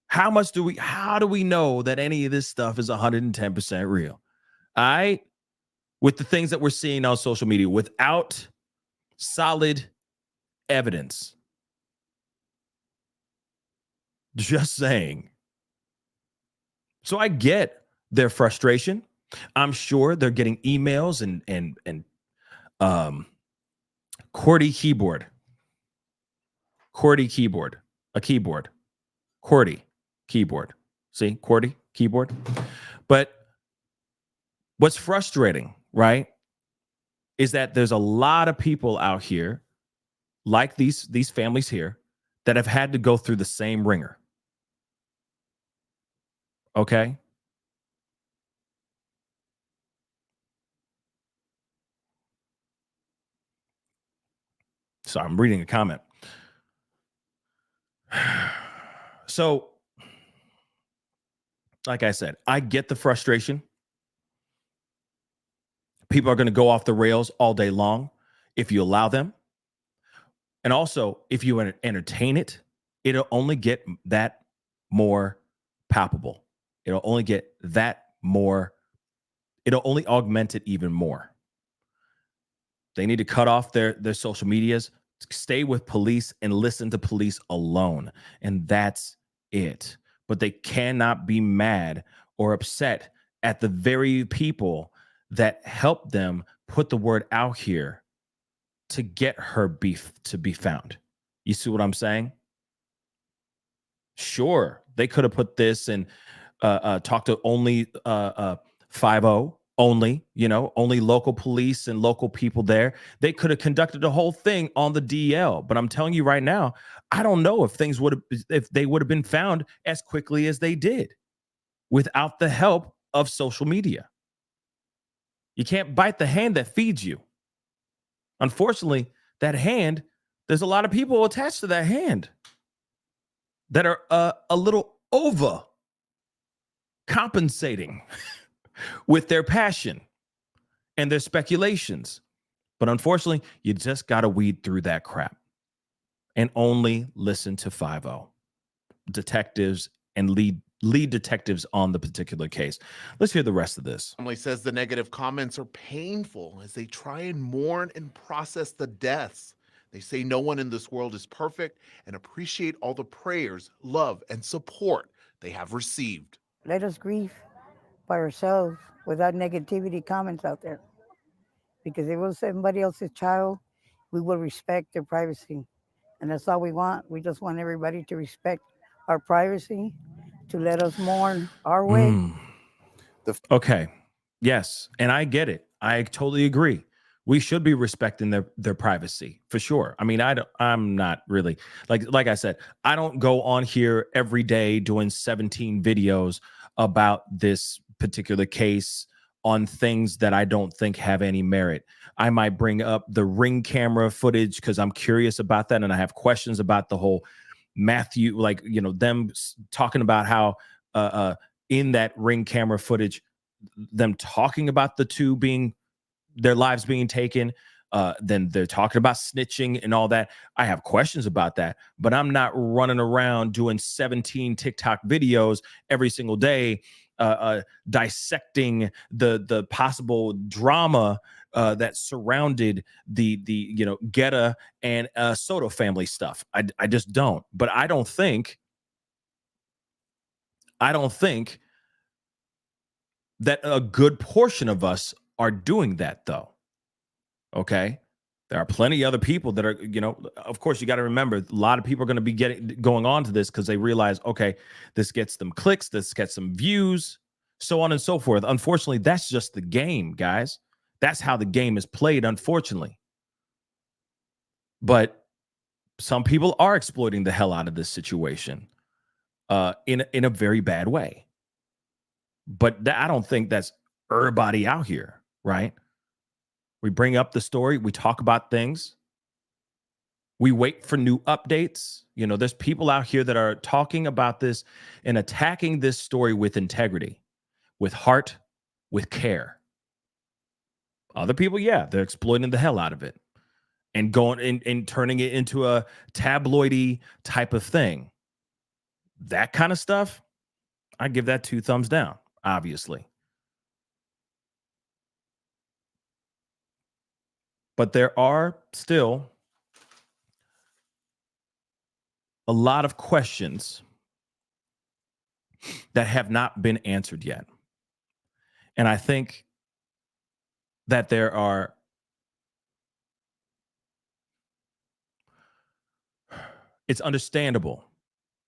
How do we know that any of this stuff is 110% real? With the things that we're seeing on social media without solid evidence. Just saying. So I get their frustration. I'm sure they're getting emails and QWERTY keyboard. QWERTY keyboard. A keyboard. QWERTY keyboard. See? QWERTY keyboard. But what's frustrating, right, is that there's a lot of people out here, like these families here, that have had to go through the same ringer. Okay? So I'm reading a comment. So, like I said, I get the frustration. People are going to go off the rails all day long if you allow them. And also, if you entertain it, it'll only get that more palpable. It'll only get that more, it'll only augment it even more. They need to cut off their social medias, Stay with police and listen to police alone. And that's it. But they cannot be mad or upset at the very people that helped them put the word out here to get her beef to be found. You see what I'm saying? Sure, they could have put this and talked to only 50 only, only local police and local people there. They could have conducted the whole thing on the DL. But I'm telling you right now, I don't know if they would have been found as quickly as they did without the help of social media. You can't bite the hand that feeds you. Unfortunately, that hand, there's a lot of people attached to that hand that are a little over compensating with their passion and their speculations. But unfortunately, you just got to weed through that crap and only listen to 50 detectives and lead detectives on the particular case. Let's hear the rest of this. Family says the negative comments are painful as they try and mourn and process the deaths. They say no one in this world is perfect and appreciate all the prayers, love, and support they have received. Let us grieve by ourselves without negativity comments out there. Because if it was somebody else's child, we will respect their privacy. And that's all we want. We just want everybody to respect our privacy, to let us mourn our way. Okay. Yes. And I get it. I totally agree. We should be respecting their privacy for sure. I mean, I'm not really like I said, I don't go on here every day doing 17 videos about this particular case on things that I don't think have any merit. I might bring up the Ring camera footage because I'm curious about that. And I have questions about the whole Matthew, them talking about how in that Ring camera footage, them talking about the two their lives being taken. Then they're talking about snitching and all that. I have questions about that, but I'm not running around doing 17 TikTok videos every single day, dissecting the possible drama that surrounded the Guerra and Soto family stuff. I just don't. But I don't think that a good portion of us are doing that, though. Okay. There are plenty of other people that are, of course, you got to remember, a lot of people are going to be going on to this because they realize, okay, this gets them clicks, this gets some views, so on and so forth. Unfortunately, that's just the game, guys. That's how the game is played, unfortunately. But some people are exploiting the hell out of this situation in a very bad way. But I don't think that's everybody out here, right? We bring up the story. We talk about things. We wait for new updates. There's people out here that are talking about this and attacking this story with integrity, with heart, with care. Other people, yeah, they're exploiting the hell out of it and going and turning it into a tabloidy type of thing. That kind of stuff, I give that 2 thumbs down, obviously. But there are still a lot of questions that have not been answered yet. And I think that it's understandable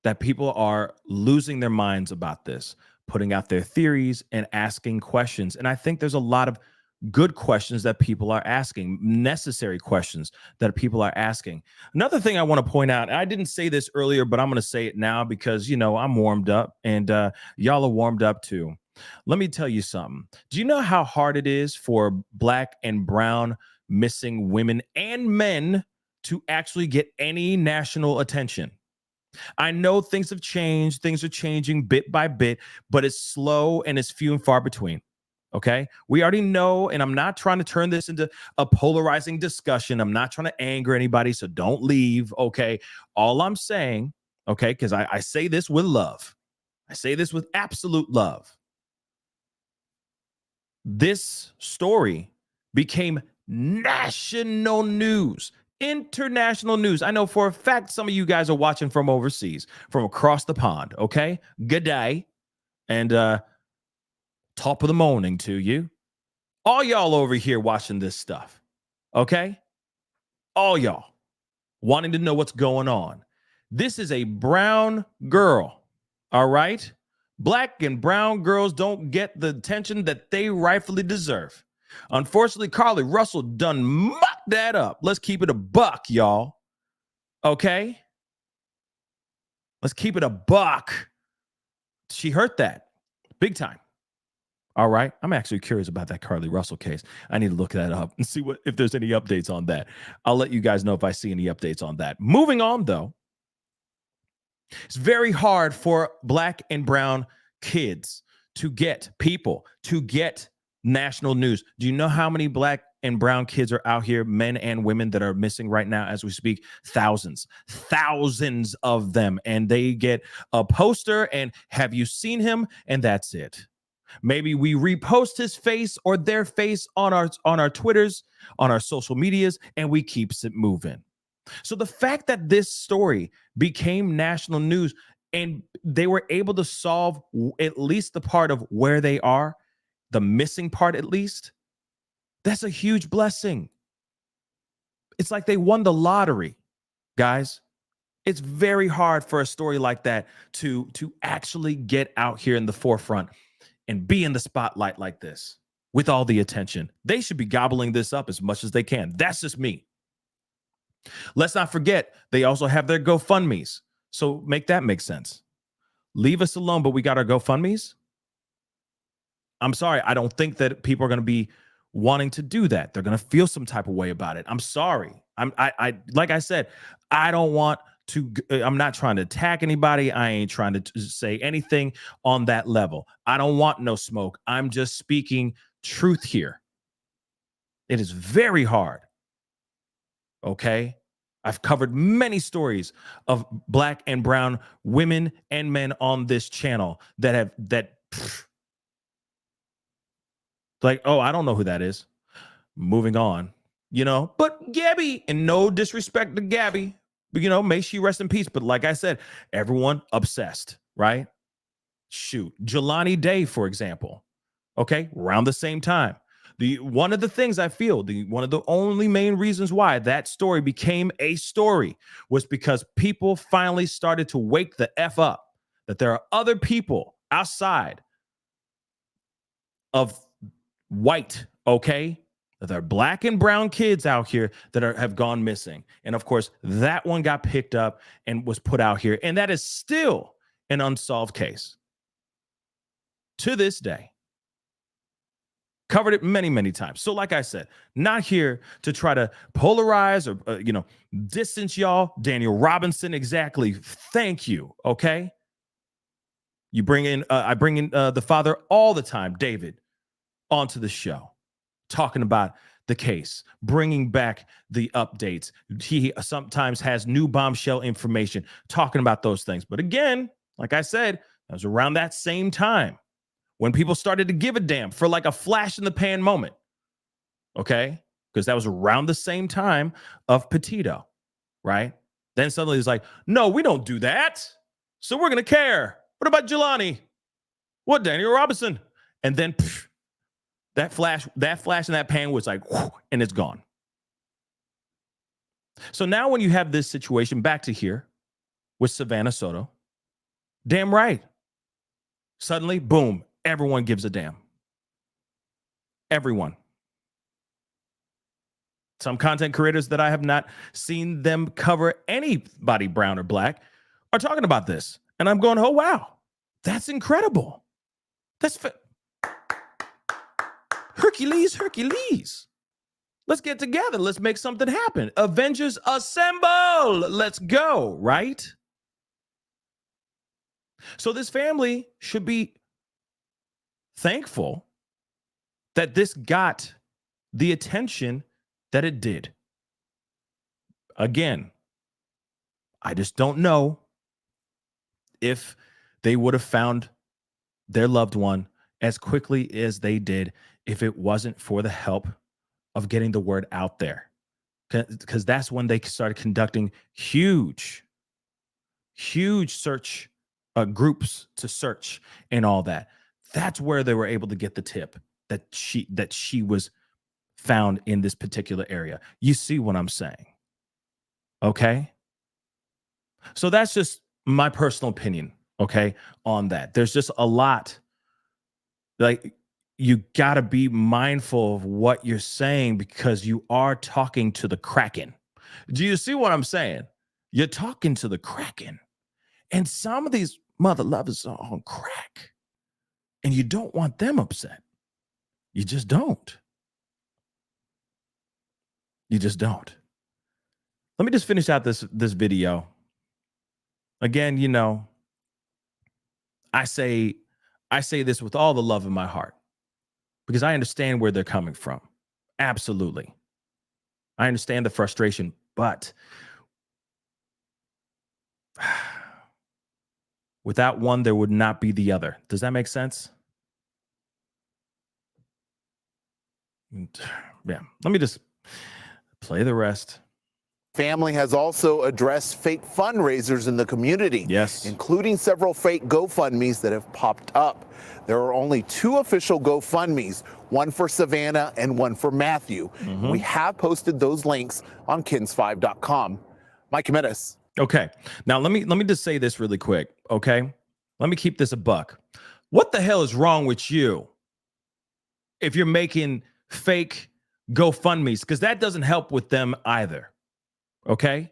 that people are losing their minds about this, putting out their theories and asking questions. And I think there's a lot of good questions that people are asking, necessary questions that people are asking. Another thing I want to point out, I didn't say this earlier, but I'm going to say it now because, I'm warmed up and y'all are warmed up too. Let me tell you something. Do you know how hard it is for Black and brown missing women and men to actually get any national attention? I know things have changed. Things are changing bit by bit, but it's slow and it's few and far between. Okay. We already know, and I'm not trying to turn this into a polarizing discussion. I'm not trying to anger anybody, so don't leave. Okay. All I'm saying, okay, because I say this with love. I say this with absolute love. This story became national news. International news. I know for a fact some of you guys are watching from overseas, from across the pond, okay? Good day. And top of the morning to you. All y'all over here watching this stuff, okay? All y'all wanting to know what's going on. This is a brown girl, all right? Black and brown girls don't get the attention that they rightfully deserve. Unfortunately, Carly Russell done mucked that up. Let's keep it a buck, y'all. Okay? Let's keep it a buck. She hurt that big time. All right. I'm actually curious about that Carly Russell case. I need to look that up and see if there's any updates on that. I'll let you guys know if I see any updates on that. Moving on, though. It's very hard for black and brown kids to get national news. Do you know how many black and brown kids are out here, men and women, that are missing right now as we speak? Thousands of them. And they get a poster and have you seen him? And that's it. Maybe we repost his face or their face on our Twitters, on our social medias, and we keeps it moving. So the fact that this story became national news and they were able to solve at least the part of where they are, the missing part at least, that's a huge blessing. It's like they won the lottery, guys. It's very hard for a story like that to actually get out here in the forefront and be in the spotlight like this with all the attention. They should be gobbling this up as much as they can. That's just me. Let's not forget, they also have their GoFundMes. So make that make sense. Leave us alone, but we got our GoFundMes. I'm sorry. I don't think that people are going to be wanting to do that. They're going to feel some type of way about it. I'm sorry. I like I said, I don't want to, I'm not trying to attack anybody. I ain't trying to say anything on that level. I don't want no smoke. I'm just speaking truth here. It is very hard. Okay. I've covered many stories of black and brown women and men on this channel like, oh, I don't know who that is. Moving on, but Gabby, and no disrespect to Gabby, but may she rest in peace. But like I said, everyone obsessed, right? Shoot, Jelani Day, for example. Okay. Around the same time. One of the things I feel, one of the only main reasons why that story became a story was because people finally started to wake the F up, that there are other people outside of white, okay? That there are black and brown kids out here that have gone missing. And of course, that one got picked up and was put out here. And that is still an unsolved case to this day. Covered it many, many times. So like I said, not here to try to polarize or, distance y'all. Daniel Robinson, exactly. Thank you, okay? You bring in, I bring in the father all the time, David, onto the show, talking about the case, bringing back the updates. He sometimes has new bombshell information, talking about those things. But again, like I said, that was around that same time when people started to give a damn for like a flash in the pan moment. Okay? Because that was around the same time of Petito, right? Then suddenly it's like, no, we don't do that. So we're going to care. What about Jelani? What, Daniel Robinson? And then that flash in that pan was like, whoosh, and it's gone. So now when you have this situation back to here with Savannah Soto, damn right. Suddenly, boom, everyone gives a damn. Everyone. Some content creators that I have not seen them cover anybody brown or black are talking about this. And I'm going, oh, wow, that's incredible. That's Hercules. Let's get together. Let's make something happen. Avengers assemble. Let's go, right? So this family should be thankful that this got the attention that it did. Again, I just don't know if they would have found their loved one as quickly as they did if it wasn't for the help of getting the word out there. because that's when they started conducting huge search groups to search and all that. That's where they were able to get the tip that she was found in this particular area. You see what I'm saying? Okay. So that's just my personal opinion, okay, on that. There's just a lot, like, you got to be mindful of what you're saying because you are talking to the Kraken. Do you see what I'm saying? You're talking to the Kraken. And some of these mother lovers are on crack. And you don't want them upset. You just don't. You just don't. Let me just finish out this video. Again, you know, I say this with all the love in my heart because I understand where they're coming from. Absolutely. I understand the frustration, but without one, there would not be the other. Does that make sense? Yeah. Let me just play the rest. Family has also addressed fake fundraisers in the community, yes, including several fake GoFundMes that have popped up. There are only 2 official GoFundMes, one for Savannah and one for Matthew. Mm-hmm. We have posted those links on kins5.com. Mike Jimenez. Okay, now let me just say this really quick. Okay, let me keep this a buck. What the hell is wrong with you if you're making fake GoFundMes? Because that doesn't help with them either. Okay.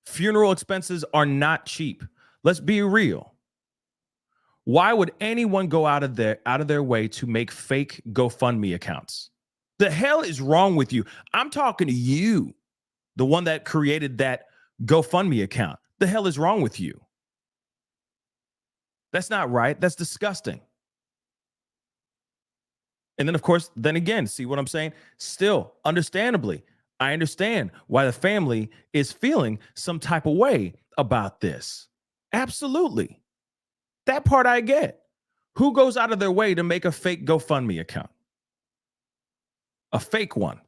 Funeral expenses are not cheap. Let's be real. Why would anyone go out of their way to make fake GoFundMe accounts? The hell is wrong with you? I'm talking to you, the one that created that GoFundMe account. The hell is wrong with you? That's not right. That's disgusting. And then, of course, then again, see what I'm saying? Still, understandably, I understand why the family is feeling some type of way about this. Absolutely. That part I get. Who goes out of their way to make a fake GoFundMe account? A fake one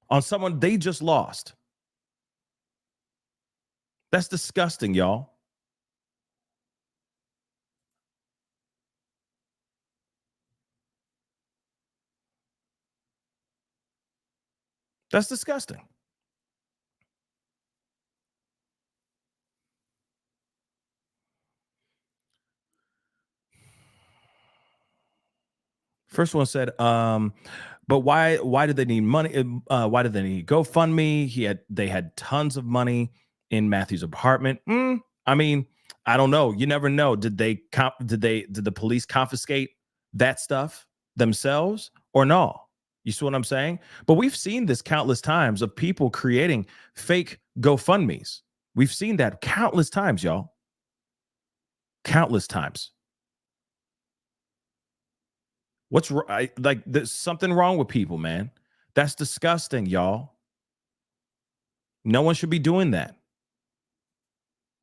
on someone they just lost. That's disgusting, y'all. That's disgusting. First one said, but why did they need money? Why did they need GoFundMe? They had tons of money in Matthew's apartment. I mean, I don't know. You never know. Did the police confiscate that stuff themselves or no? You see what I'm saying? But we've seen this countless times of people creating fake GoFundMes. We've seen that countless times, y'all. Countless times. What's like? There's something wrong with people, man. That's disgusting, y'all. No one should be doing that.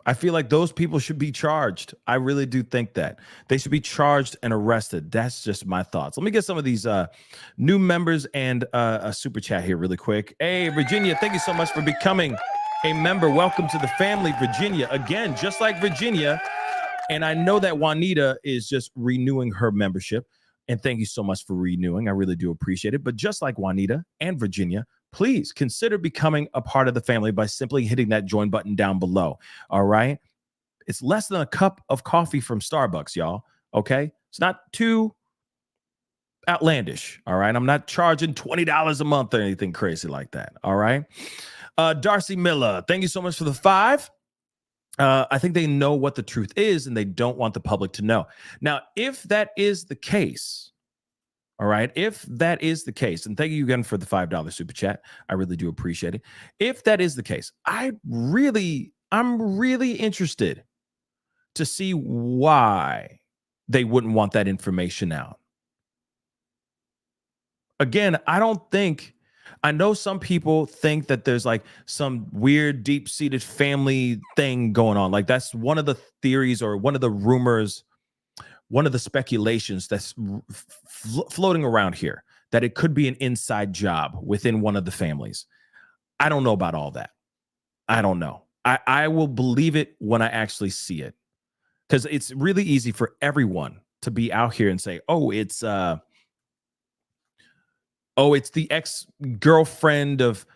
I feel like those people should be charged. I really do think that they should be charged and arrested. That's just my thoughts. Let me get some of these new members and a super chat here really quick. Hey, Virginia, thank you so much for becoming a member. Welcome to the family, Virginia. Again, just like Virginia. And I know that Juanita is just renewing her membership. And thank you so much for renewing. I really do appreciate it. But just like Juanita and Virginia, please consider becoming a part of the family by simply hitting that join button down below. All right. It's less than a cup of coffee from Starbucks, y'all. Okay. It's not too outlandish. All right. I'm not charging $20 a month or anything crazy like that. All right. Darcy Miller, thank you so much for the 5. I think they know what the truth is and they don't want the public to know. Now, if that is the case, all right, if that is the case, and thank you again for the $5 super chat. I really do appreciate it. If that is the case, I'm really interested to see why they wouldn't want that information out. Again, I know some people think that there's like some weird, deep-seated family thing going on. Like that's one of the theories or one of the rumors, one of the speculations that's floating around here. that it could be an inside job within one of the families. I don't know about all that. I don't know. I will believe it when I actually see it, because it's really easy for everyone to be out here and say, oh, it's the ex-girlfriend of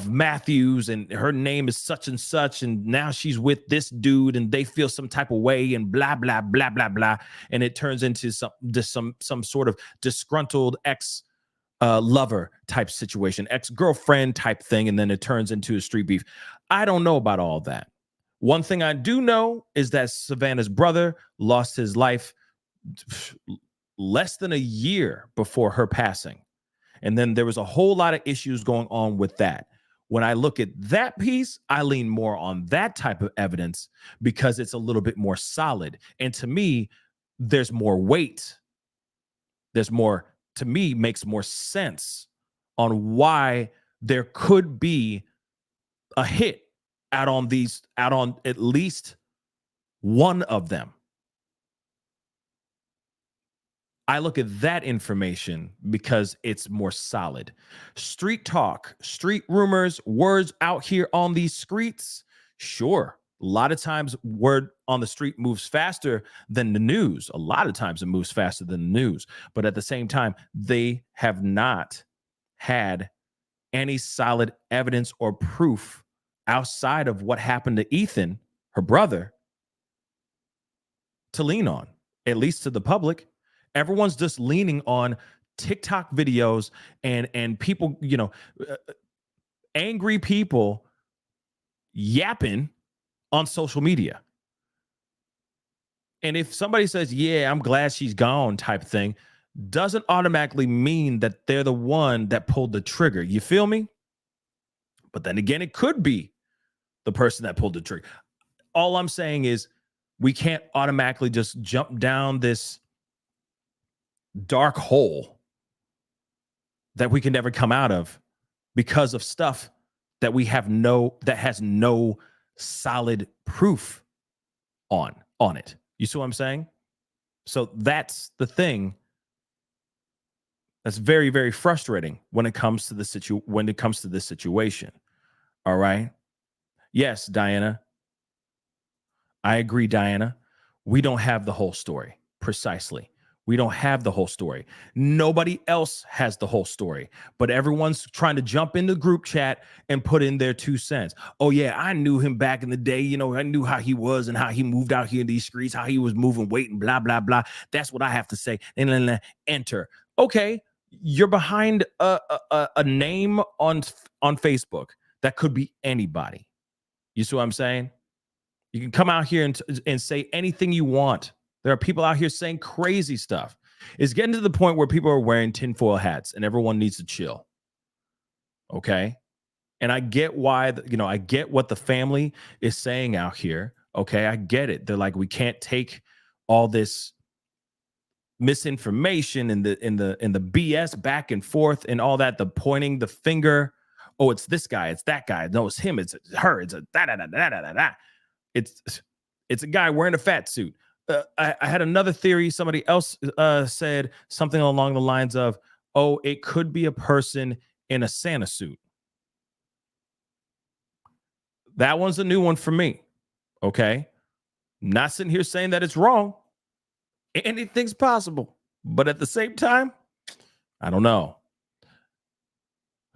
Matthews, and her name is such and such, and now she's with this dude, and they feel some type of way, and blah blah blah blah blah, and it turns into some sort of disgruntled ex lover type situation, ex-girlfriend type thing, and then it turns into a street beef. I don't know about all that. One thing I do know is that Savannah's brother lost his life less than a year before her passing. And then there was a whole lot of issues going on with that. When I look at that piece, I lean more on that type of evidence because it's a little bit more solid. And to me, there's more weight. There's more, to me, makes more sense on why there could be a hit out on at least one of them. I look at that information because it's more solid. Street talk, street rumors, words out here on these streets. Sure, a lot of times word on the street moves faster than the news. A lot of times it moves faster than the news. But at the same time, they have not had any solid evidence or proof outside of what happened to Ethan, her brother, to lean on, at least to the public. Everyone's just leaning on TikTok videos and people, angry people yapping on social media. And if somebody says, yeah, I'm glad she's gone type thing, doesn't automatically mean that they're the one that pulled the trigger. You feel me? But then again, it could be the person that pulled the trigger. All I'm saying is we can't automatically just jump down this dark hole that we can never come out of because of stuff that has no solid proof on it. You see what I'm saying? So that's the thing that's very, very frustrating when it comes to this situation. All right. Yes, Diana. I agree, Diana. We don't have the whole story. Precisely. We don't have the whole story. Nobody else has the whole story, but everyone's trying to jump in the group chat and put in their 2 cents. Oh yeah, I knew him back in the day. I knew how he was and how he moved out here in these streets, how he was moving weight and blah, blah, blah. That's what I have to say. And then enter. Okay, you're behind a name on Facebook that could be anybody. You see what I'm saying? You can come out here and say anything you want. There are people out here saying crazy stuff. It's getting to the point where people are wearing tinfoil hats and everyone needs to chill. Okay? And I get why, I get what the family is saying out here. Okay? I get it. They're like, we can't take all this misinformation and the BS back and forth and all that, the pointing the finger. Oh, it's this guy, it's that guy. No, it's him, it's her, it's a da-da-da-da-da-da-da. It's a guy wearing a fat suit. I had another theory. Somebody else said something along the lines of, oh, it could be a person in a Santa suit. That one's a new one for me. Okay. Not sitting here saying that it's wrong. Anything's possible. But at the same time, I don't know.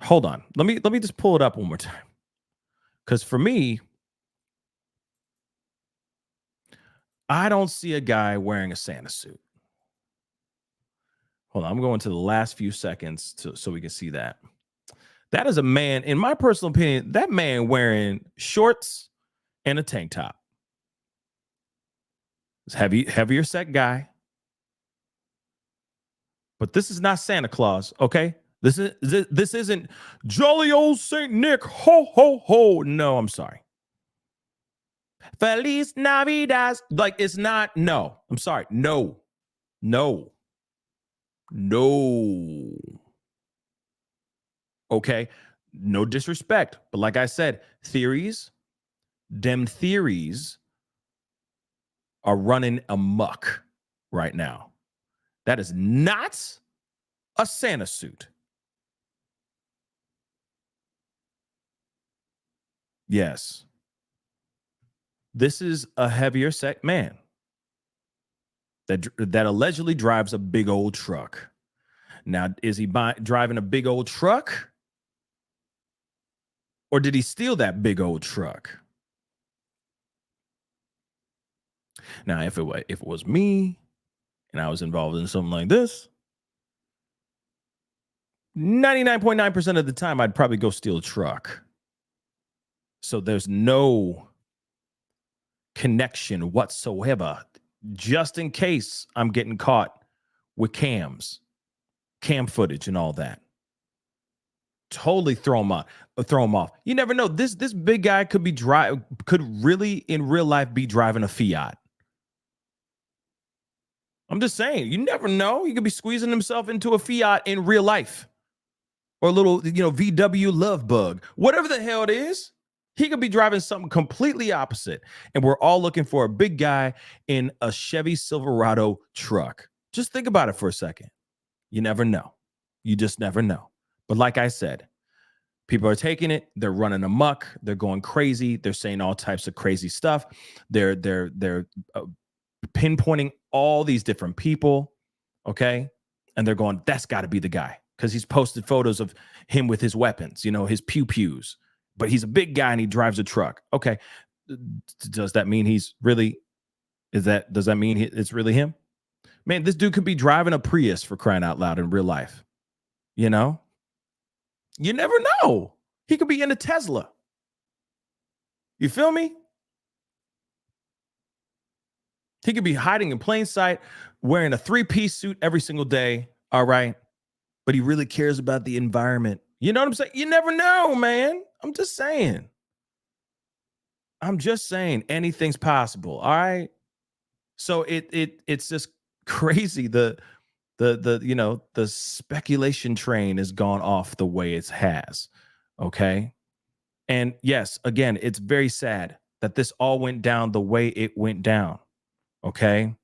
Hold on. Let me just pull it up one more time. Because for me, I don't see a guy wearing a Santa suit. Hold on, I'm going to the last few seconds so we can see that. That is a man, in my personal opinion, that man wearing shorts and a tank top. It's heavier set guy. But this is not Santa Claus, okay? This isn't jolly old Saint Nick, ho, ho, ho. No, I'm sorry. Feliz Navidad. Like, it's not, no. I'm sorry. No. Okay? No disrespect. But like I said, them theories are running amok right now. That is not a Santa suit. Yes. This is a heavier set man that allegedly drives a big old truck. Now, is he driving a big old truck? Or did he steal that big old truck? Now, if it was me and I was involved in something like this, 99.9% of the time, I'd probably go steal a truck. So there's no connection whatsoever, just in case I'm getting caught with cam footage and all that. Totally throw him off. You never know. This big guy could really in real life be driving a Fiat. I'm just saying, you never know. He could be squeezing himself into a Fiat in real life. Or a little, VW love bug. Whatever the hell it is. He could be driving something completely opposite. And we're all looking for a big guy in a Chevy Silverado truck. Just think about it for a second. You never know. You just never know. But like I said, people are taking it. They're running amok. They're going crazy. They're saying all types of crazy stuff. They're pinpointing all these different people. Okay. And they're going, that's got to be the guy. Because he's posted photos of him with his weapons, his pew-pews. But he's a big guy and he drives a truck. Okay. Does that mean does that mean it's really him? Man, this dude could be driving a Prius, for crying out loud, in real life. You never know. He could be in a Tesla. You feel me? He could be hiding in plain sight, wearing a 3-piece suit every single day. All right. But he really cares about the environment. You know what I'm saying? You never know, man. I'm just saying. Anything's possible. All right. So it's just crazy. The speculation train has gone off the way it has. Okay. And yes, again, it's very sad that this all went down the way it went down. Okay.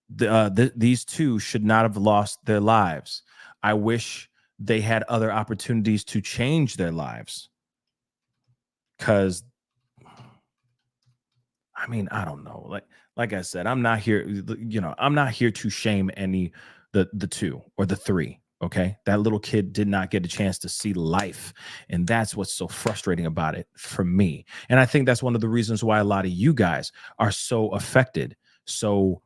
These two should not have lost their lives. I wish they had other opportunities to change their lives. Because, I don't know. Like I said, I'm not here. I'm not here to shame the two or the three. Okay, that little kid did not get a chance to see life, and that's what's so frustrating about it for me. And I think that's one of the reasons why a lot of you guys are so affected, so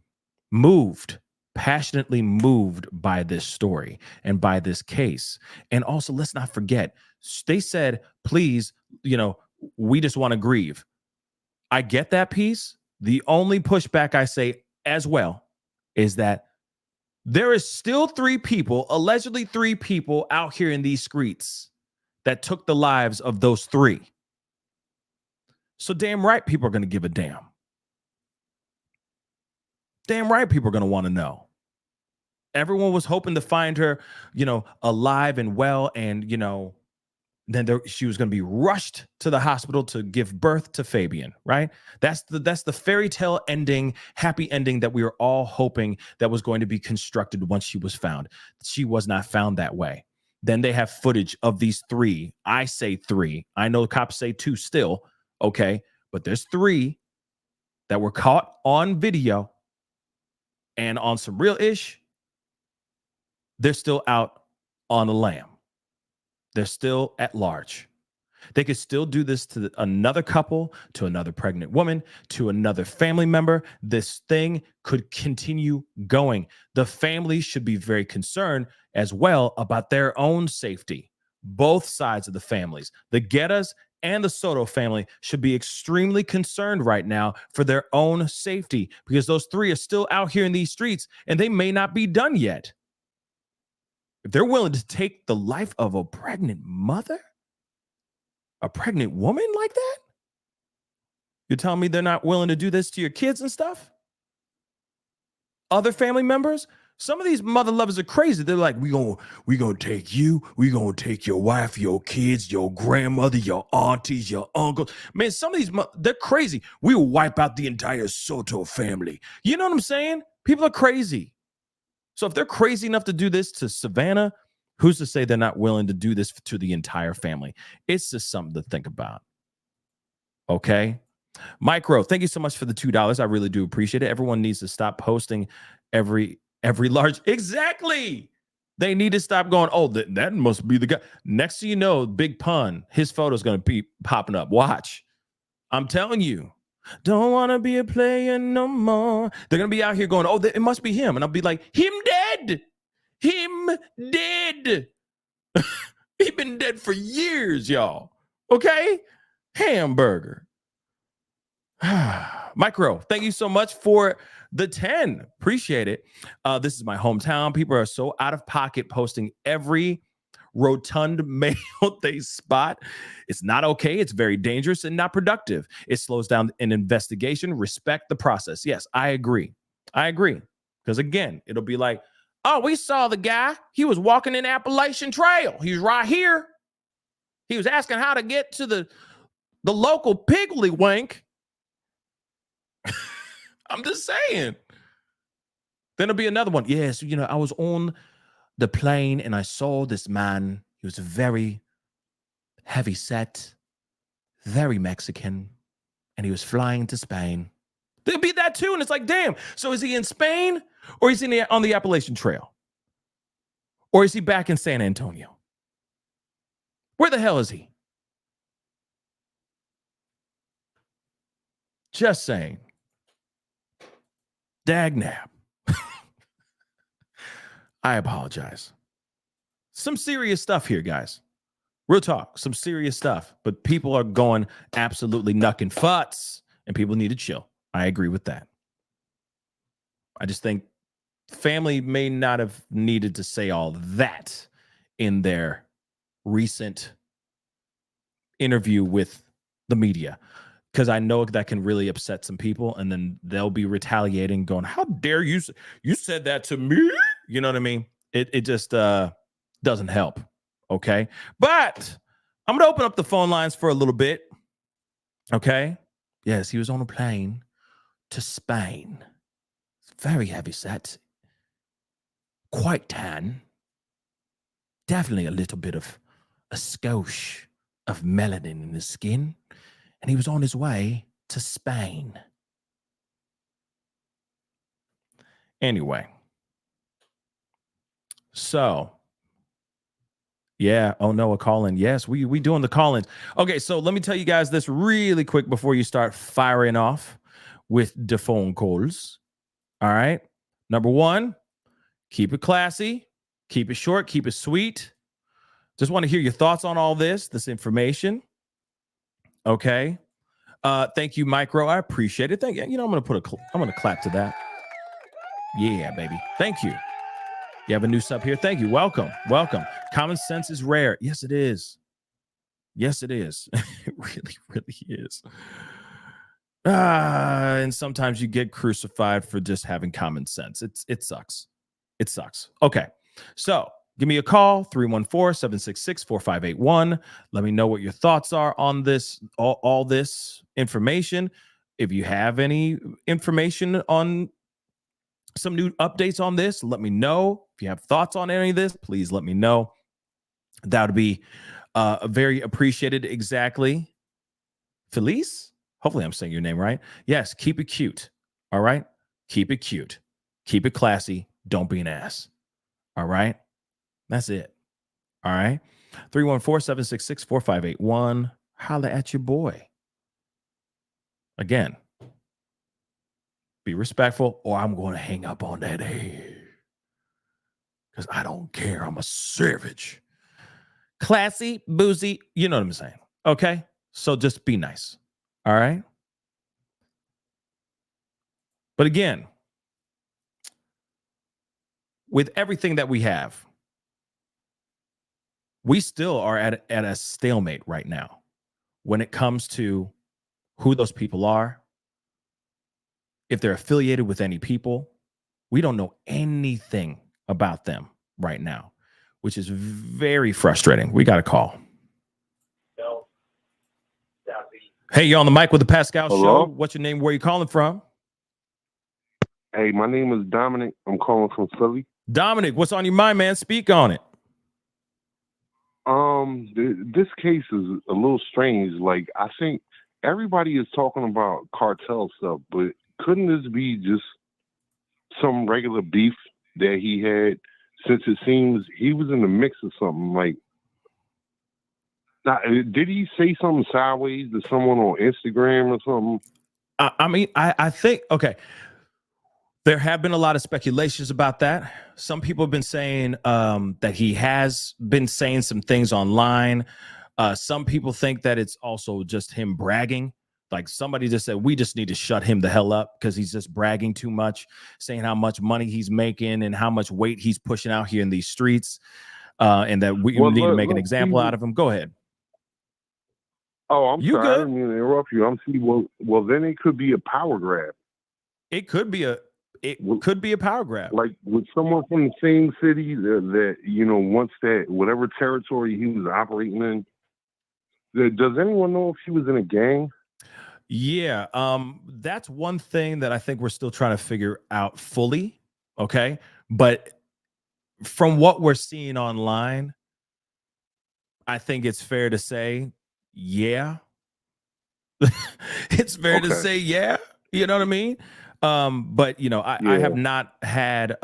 moved, passionately moved by this story and by this case. And also, let's not forget, they said, please, we just want to grieve. I get that piece. The only pushback I say as well is that there is still allegedly three people out here in these streets that took the lives of those three. So damn right people are going to give a damn. Damn right people are going to want to know. Everyone was hoping to find her, alive and well, and, then she was going to be rushed to the hospital to give birth to Fabian, right? That's the fairy tale ending, happy ending that we were all hoping that was going to be constructed once she was found. She was not found that way. Then they have footage of these three. I say three. I know cops say two still, okay? But there's three that were caught on video, and on some real ish, they're still out on the lam. They're still at large. They could still do this to another couple, to another pregnant woman, to another family member. This thing could continue going. The family should be very concerned as well about their own safety. Both sides of the families, the Guerras and the Soto family, should be extremely concerned right now for their own safety, because those three are still out here in these streets and they may not be done yet. If they're willing to take the life of a pregnant mother, a pregnant woman like that, you're telling me they're not willing to do this to your kids and stuff? Other family members? Some of these mother lovers are crazy. They're like, we gonna take you, we gonna take your wife, your kids, your grandmother, your aunties, your uncles. Man, some of these, they're crazy. We will wipe out the entire Soto family. You know what I'm saying? People are crazy. So if they're crazy enough to do this to Savannah, who's to say they're not willing to do this to the entire family? It's just something to think about. Okay. Micro, thank you so much for the $2. I really do appreciate it. Everyone needs to stop posting every large. Exactly. They need to stop going, oh, that must be the guy. Next thing you know, Big Pun, his photo's going to be popping up. Watch. I'm telling you. Don't want to be a player no more. They're going to be out here going, oh, it must be him. And I'll be like, him dead. Him dead. He been dead for years, y'all. Okay? Hamburger. Micro, thank you so much for the 10. Appreciate it. This is my hometown. People are so out of pocket posting every rotund male they spot. It's not okay. It's very dangerous and not productive. It slows down an investigation. Respect the process. Yes, I agree. Because again, it'll be like, oh, we saw the guy. He was walking in Appalachian Trail. He's right here. He was asking how to get to the local Piggly Wink. I'm just saying. Then there'll be another one. Yes, I was on the plane and I saw this man. He was very heavy set, very Mexican, and he was flying to Spain. There'll be that too. And it's like, damn. So is he in Spain or is he on the Appalachian Trail? Or is he back in San Antonio? Where the hell is he? Just saying. Dagnab. I apologize. Some serious stuff here, guys. Real talk, some serious stuff. But people are going absolutely knucking futs, and people need to chill. I agree with that. I just think family may not have needed to say all that in their recent interview with the media. Because I know that can really upset some people, and then they'll be retaliating, going, how dare you? You said that to me? You know what I mean? It just doesn't help, okay? But I'm going to open up the phone lines for a little bit, okay? Yes, he was on a plane to Spain. Very heavy set. Quite tan. Definitely a little bit of a skosh of melanin in his skin. And he was on his way to Spain. Anyway. So, yeah. Oh, no, a call-in. Yes, we doing the call-ins. Okay, so let me tell you guys this really quick before you start firing off with the phone calls. All right. Number one, keep it classy. Keep it short. Keep it sweet. Just want to hear your thoughts on all this information. Okay. Thank you, Micro. I appreciate it. Thank you. I'm going to clap to that. Yeah, baby. Thank you. You have a new sub here. Thank you. Welcome. Common sense is rare. Yes, it is. It really, really is. And sometimes you get crucified for just having common sense. It sucks. Okay. So give me a call, 314-766-4581. Let me know what your thoughts are on this, all this information. If you have any information on some new updates on this, let me know. If you have thoughts on any of this, please let me know. That would be very appreciated. Exactly. Felice? Hopefully I'm saying your name right. Yes, keep it cute. All right? Keep it cute. Keep it classy. Don't be an ass. All right? That's it. All right. 314-766-4581. Holla at your boy. Again, be respectful or I'm going to hang up on that head. Because I don't care. I'm a savage. Classy, boozy. You know what I'm saying. Okay. So just be nice. All right. But again, with everything that we have, we still are at a stalemate right now when it comes to who those people are, if they're affiliated with any people. We don't know anything about them right now, which is very frustrating. We got a call. Hey, you're on the mic with the Pascal Show. What's your name? Where are you calling from? Hey, my name is Dominic. I'm calling from Philly. Dominic, what's on your mind, man? Speak on it. This case is a little strange. Like, I think everybody is talking about cartel stuff, but couldn't this be just some regular beef that he had? Since it seems he was in the mix of something like. Now, did he say something sideways to someone on Instagram or something? I mean, I think, okay, there have been a lot of speculations about that. Some people have been saying that he has been saying some things online. Some people think that it's also just him bragging. Like somebody just said, we just need to shut him the hell up because he's just bragging too much, saying how much money he's making and how much weight he's pushing out here in these streets, and that we need to make an example out of him. Go ahead. Oh, I'm You sorry. good? I didn't mean to interrupt you. I'm seeing. Well, then it could be a power grab. It could be a power grab. Like with someone from the same city that wants that whatever territory he was operating in. Does anyone know if he was in a gang? Yeah, that's one thing that I think we're still trying to figure out fully. Okay, but from what we're seeing online, I think it's fair to say, yeah. It's fair to say, yeah. You know what I mean? But I have not had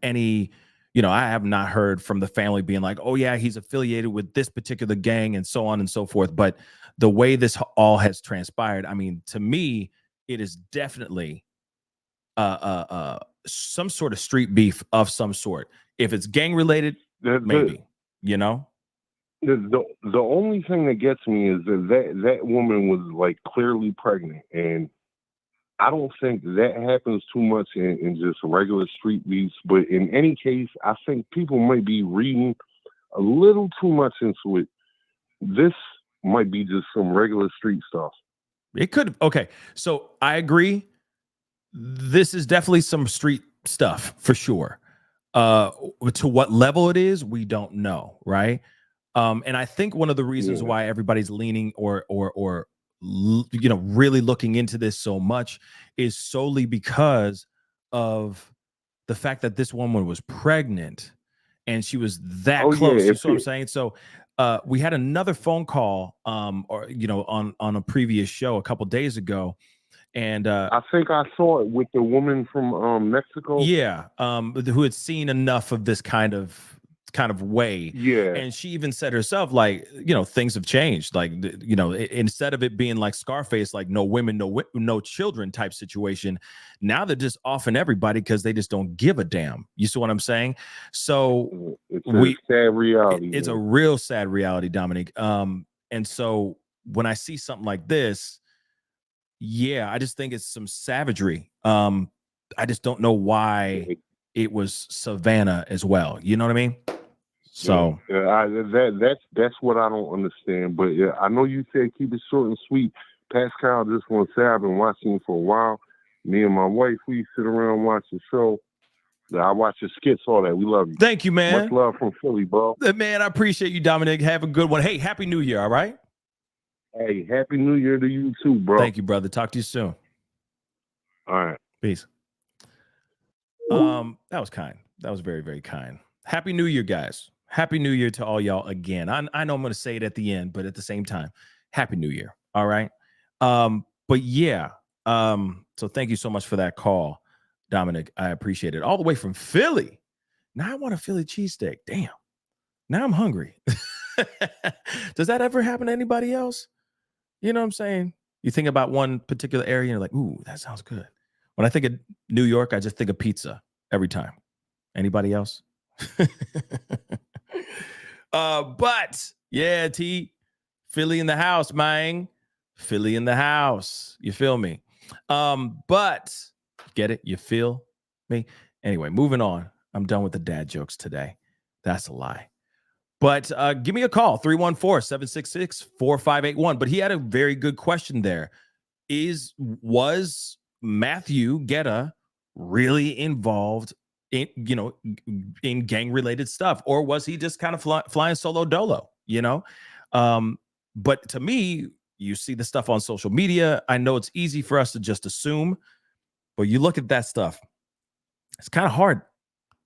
any. I have not heard from the family being like, oh yeah, he's affiliated with this particular gang and so on and so forth. But the way this all has transpired, I mean, to me, it is definitely some sort of street beef of some sort. If it's gang related, maybe, The only thing that gets me is that woman was like clearly pregnant, and I don't think that happens too much in just regular street beefs. But in any case, I think people might be reading a little too much into it. This might be just some regular street stuff. It could. Okay, so I agree. This is definitely some street stuff for sure. To what level it is, we don't know, right? And I think one of the reasons why everybody's leaning or really looking into this so much is solely because of the fact that this woman was pregnant and she was that close. You see what I'm saying? So we had another phone call on a previous show a couple days ago. And I think I saw it with the woman from Mexico. Yeah, who had seen enough of this kind of way. Yeah. And she even said herself, like, things have changed. Like, instead of it being like Scarface, like no women, no children type situation, now they're just offing everybody because they just don't give a damn. You see what I'm saying? So it's a sad reality. It's a real sad reality, Dominic. And so when I see something like this, yeah, I just think it's some savagery. I just don't know why it was Savannah as well. You know what I mean? So that's what I don't understand. But I know you said keep it short and sweet. Pascal, just want to say I've been watching for a while. Me and my wife, we sit around watch the show. I watch your skits, all that. We love you. Thank you, man. Much love from Philly, bro. Man, I appreciate you, Dominic. Have a good one. Hey, Happy New Year, all right? Hey, Happy New Year to you too, bro. Thank you, brother. Talk to you soon. All right. Peace. That was kind. That was very, very kind. Happy New Year, guys. Happy New Year to all y'all again. I know I'm going to say it at the end, but at the same time, Happy New Year. All right. But yeah. So thank you so much for that call, Dominic. I appreciate it. All the way from Philly. Now I want a Philly cheesesteak. Damn. Now I'm hungry. Does that ever happen to anybody else? You know what I'm saying? You think about one particular area and you're like, ooh, that sounds good. When I think of New York, I just think of pizza every time. Anybody else? But yeah, Philly in the house, man. Philly in the house. You feel me? But get it? You feel me? Anyway, moving on. I'm done with the dad jokes today. That's a lie. But give me a call, 314-766-4581. But he had a very good question there. Was Matthew Guerra really involved in gang-related stuff? Or was he just kind of flying solo dolo, But to me, you see the stuff on social media. I know it's easy for us to just assume, but you look at that stuff, it's kind of hard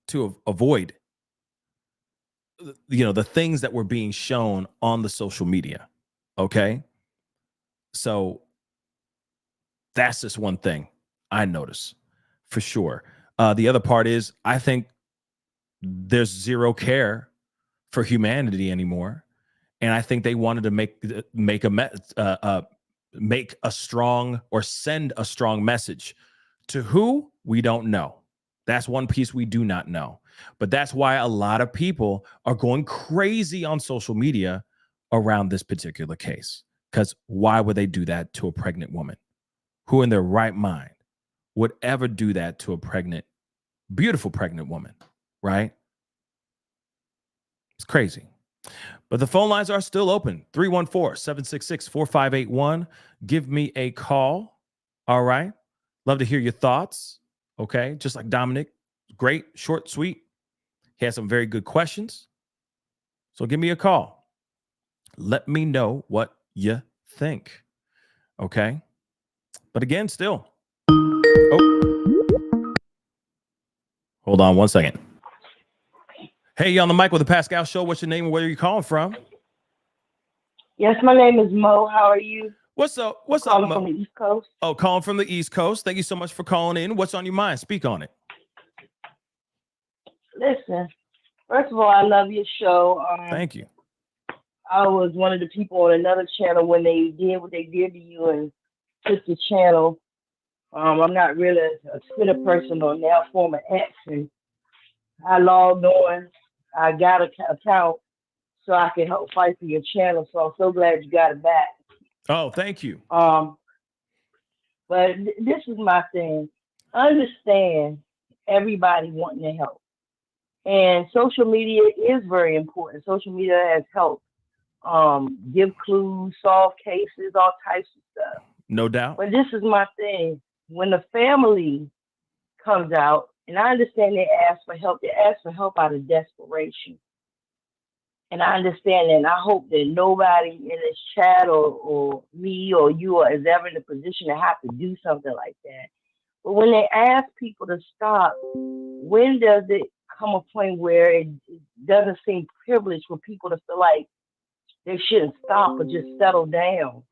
to avoid the things that were being shown on the social media. Okay. So That's just one thing I notice for sure. The other part is I think there's zero care for humanity anymore. And I think they wanted to make a strong or send a strong message to who we don't know. That's one piece we do not know. But that's why a lot of people are going crazy on social media around this particular case. Because why would they do that to a pregnant woman? Who in their right mind would ever do that to a pregnant, beautiful pregnant woman, right? It's crazy. But the phone lines are still open. 314-766-4581. Give me a call. All right. Love to hear your thoughts. Okay. Just like Dominic. Great, short, sweet. He has some very good questions. So give me a call. Let me know what you think. Okay. But again, still. Oh. Hold on one second. Hey, you on the mic with the Pascal Show. What's your name and where are you calling from? Yes, my name is Mo. How are you? What's up? What's calling up, Mo? From the East Coast. Oh, calling from the East Coast. Thank you so much for calling in. What's on your mind? Speak on it. Listen, first of all, I love your show. Thank you. I was one of the people on another channel when they did what they did to you and took the channel. I'm not really a Twitter person or now former ex, and I logged on. I got an account so I can help fight for your channel. So I'm so glad you got it back. Oh, thank you. But this is my thing. I understand everybody wanting to help. And social media is very important. Social media has helped give clues, solve cases, all types of stuff. No doubt. But this is my thing. When the family comes out, and I understand they ask for help out of desperation. And I understand that, and I hope that nobody in this chat or me or you is ever in a position to have to do something like that. But when they ask people to stop, when does it come a point where it doesn't seem privileged for people to feel like they shouldn't stop or just settle down?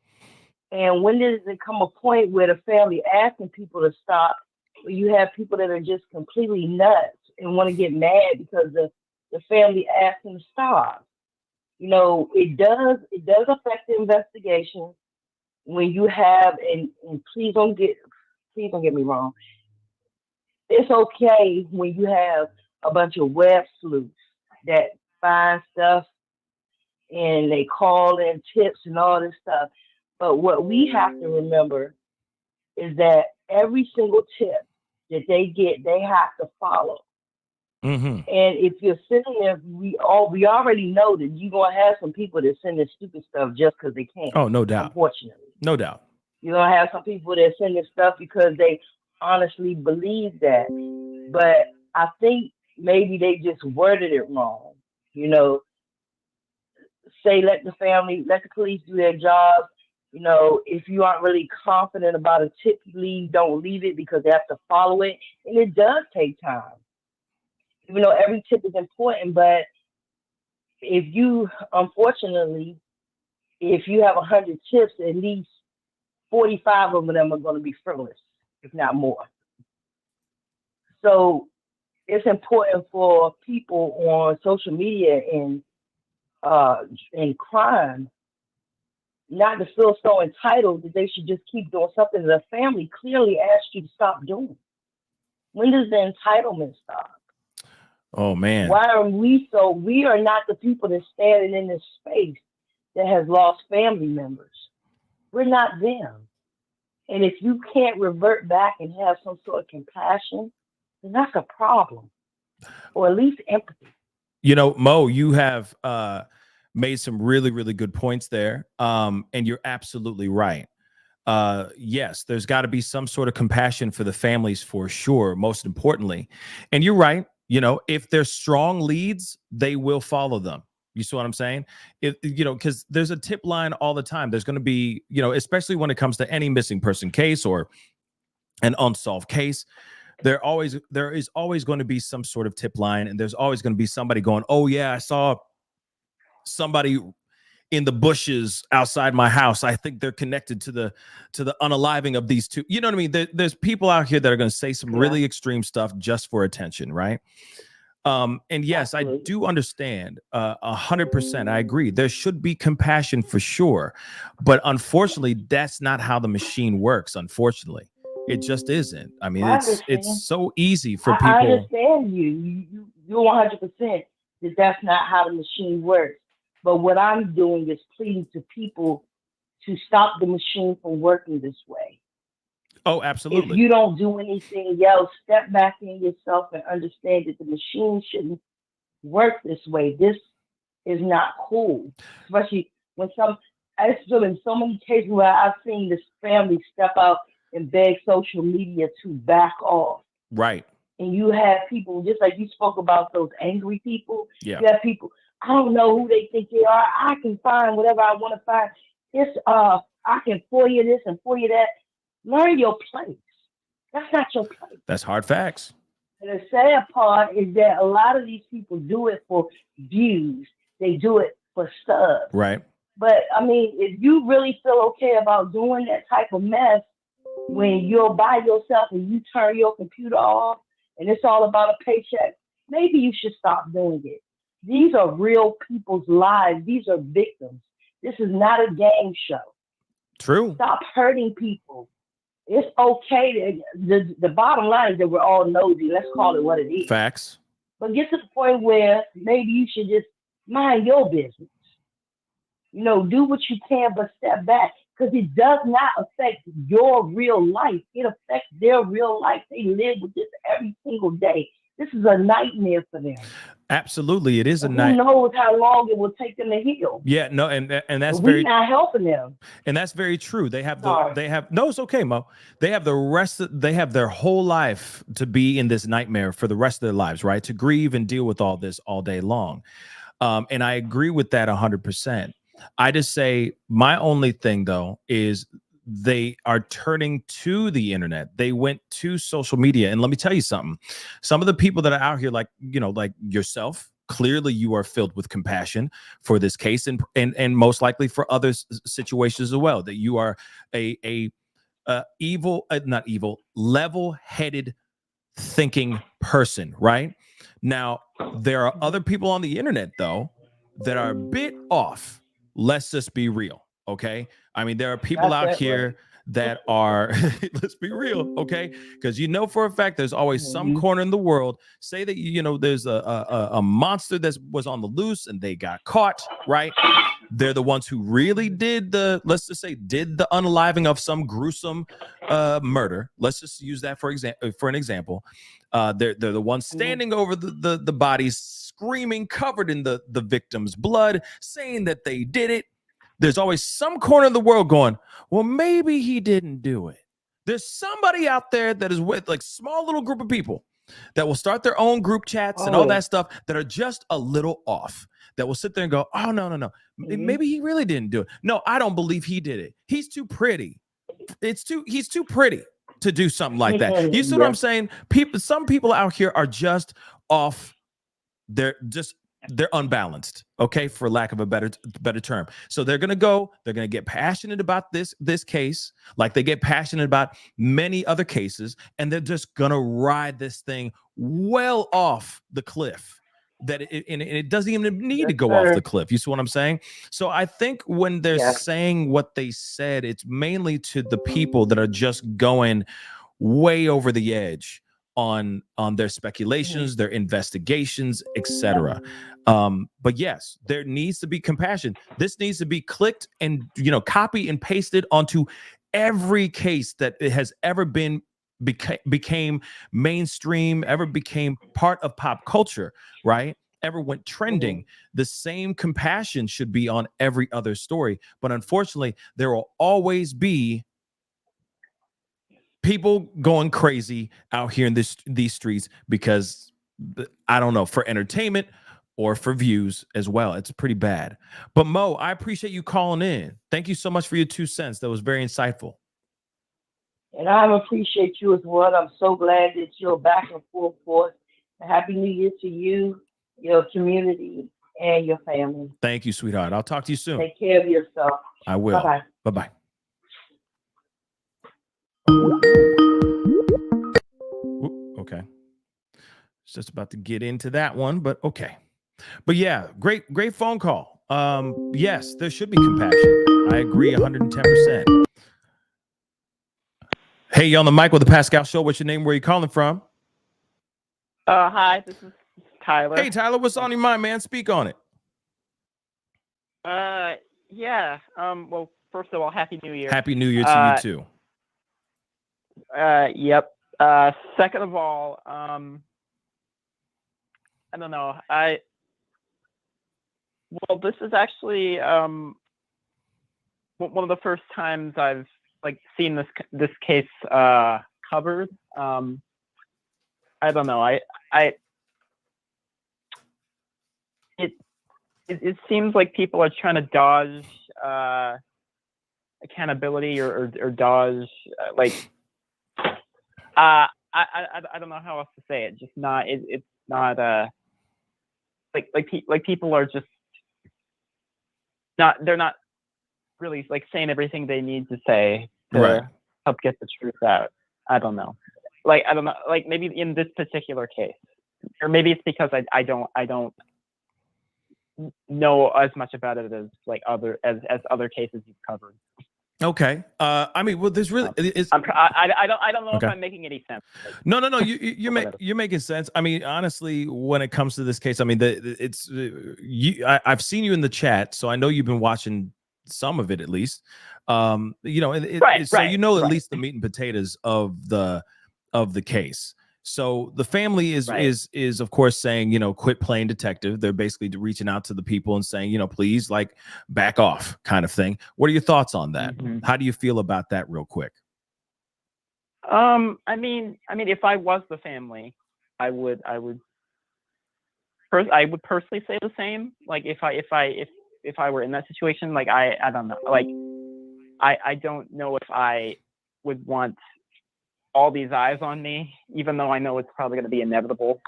And when does it come a point where the family asking people to stop, where you have people that are just completely nuts and want to get mad because the family asked them to stop? You know, it does affect the investigation when you have, and please don't get me wrong. It's okay when you have a bunch of web sleuths that find stuff and they call in tips and all this stuff. But what we have to remember is that every single tip that they get, they have to follow. Mm-hmm. And if you're sitting there, we already know that you're going to have some people that send this stupid stuff just because they can. Oh, no doubt. Unfortunately. No doubt. You're going to have some people that send this stuff because they honestly believe that. But I think maybe they just worded it wrong. You know, say let the police do their job. You know, if you aren't really confident about a tip you leave, don't leave it because they have to follow it. And it does take time. Even though every tip is important, but if you, unfortunately, if you have 100 tips, at least 45 of them are going to be frivolous, if not more. So it's important for people on social media and crime not to feel so entitled that they should just keep doing something the family clearly asked you to stop doing. When does the entitlement stop? Oh, man. Why are we are not the people that's standing in this space that has lost family members. We're not them. And if you can't revert back and have some sort of compassion, then that's a problem, or at least empathy. You know, Mo, you have made some really, really good points there. And you're absolutely right. Yes, there's got to be some sort of compassion for the families for sure, most importantly. And you're right. You know, if they're strong leads, they will follow them. You see what I'm saying? Because there's a tip line all the time. There's going to be, especially when it comes to any missing person case or an unsolved case, there is always going to be some sort of tip line, and there's always going to be somebody going, "Oh yeah, I saw somebody in the bushes outside my house. I think they're connected to the unaliving of these two. You know what I mean? There's people out here that are going to say some really extreme stuff just for attention, right? And yes, I do understand 100%. I agree. There should be compassion for sure. But unfortunately, that's not how the machine works. Unfortunately, it just isn't. I mean, it's so easy for people. I understand you 100% that that's not how the machine works. But what I'm doing is pleading to people to stop the machine from working this way. Oh, absolutely. If you don't do anything else, step back in yourself and understand that the machine shouldn't work this way. This is not cool. Especially when I feel in so many cases where I've seen this family step out and beg social media to back off. Right. And you have people, just like you spoke about those angry people. Yeah. You have people, I don't know who they think they are. I can find whatever I want to find. I can FOIA this and FOIA that. Learn your place. That's not your place. That's hard facts. And the sad part is that a lot of these people do it for views. They do it for subs. Right. But I mean, if you really feel okay about doing that type of mess when you're by yourself and you turn your computer off and it's all about a paycheck, maybe you should stop doing it. These are real people's lives. These are victims. This is not a game show. True. Stop hurting people. It's okay. The bottom line is that we're all nosy. Let's call it what it is. Facts. But get to the point where maybe you should just mind your business. You know, do what you can, but step back, because it does not affect your real life. It affects their real life. They live with this every single day. This is a nightmare for them. Absolutely, it is a nightmare. Who knows how long it will take them to heal? Yeah, no, and that's we're not helping them. And that's very true. They have no, it's okay, Mo. They have they have their whole life to be in this nightmare for the rest of their lives, right? To grieve and deal with all this all day long. And I agree with that 100%. I just say my only thing though is they are turning to the internet. They went to social media. And let me tell you something. Some of the people that are out here, like, you know, like yourself, clearly you are filled with compassion for this case and most likely for other situations as well, that you are level-headed thinking person, right? Now, there are other people on the internet, though, that are a bit off. Let's just be real, okay? I mean, there are people out here that are, let's be real, okay? Because you know for a fact there's always some corner in the world, say that, you know, there's a monster that was on the loose and they got caught, right? They're the ones who really did let's just say, did the unaliving of some gruesome murder. Let's just use that for an example. They're the ones standing over the bodies, screaming, covered in the victim's blood, saying that they did it. There's always some corner of the world going, well, maybe he didn't do it. There's somebody out there that is with like small little group of people that will start their own group chats and all that stuff that are just a little off, that will sit there and go, oh, no. Maybe he really didn't do it. No, I don't believe he did it. He's too pretty. He's too pretty to do something like that. You see what I'm saying? Some people out here are just off. They're unbalanced, okay, for lack of a better term. So they're gonna get passionate about this case, like they get passionate about many other cases, and they're just gonna ride this thing well off the cliff. That it doesn't even need to go off the cliff. You see what I'm saying? So I think when they're saying what they said, it's mainly to the people that are just going way over the edge on their speculations, their investigations, etc. But yes, there needs to be compassion. This needs to be clicked and, you know, copy and pasted onto every case that it has ever became mainstream, ever became part of pop culture, right? Ever went trending. The same compassion should be on every other story. But unfortunately, there will always be people going crazy out here in these streets because, I don't know, for entertainment or for views as well. It's pretty bad. But Mo, I appreciate you calling in. Thank you so much for your 2 cents. That was very insightful. And I appreciate you as well. I'm so glad that you're back and forth. Happy New Year to you, your community, and your family. Thank you, sweetheart. I'll talk to you soon. Take care of yourself. I will. Bye-bye. Bye-bye. Okay. Just about to get into that one, but okay. But yeah, great phone call. Yes, there should be compassion. I agree 110%. Hey, you on the mic with the Pascal Show. What's your name? Where are you calling from? Hi, this is Tyler. Hey, Tyler, what's on your mind, man? Speak on it. Yeah. Well, first of all, Happy New Year. Happy New Year to you too. Yep. Second of all, I don't know. Well, this is actually one of the first times I've seen this case covered. I don't know. It seems like people are trying to dodge accountability or dodge I don't know how else to say it. Just not. It's not people are just not. They're not really saying everything they need to say to help get the truth out. I don't know. I don't know. Maybe in this particular case, or maybe it's because I don't know as much about it as other cases you've covered. Okay. I mean, well, there's really. I don't know if I'm making any sense. No. You're making sense. I mean, honestly, when it comes to this case, I mean, I've seen you in the chat, so I know you've been watching some of it at least. So you know at least the meat and potatoes of the case. So the family is of course saying, quit playing detective. They're basically reaching out to the people and saying, please back off kind of thing. What are your thoughts on that? Mm-hmm. How do you feel about that real quick? I mean, if I was the family, I would personally say the same. If I were in that situation, I don't know. I don't know if I would want all these eyes on me, even though I know it's probably going to be inevitable.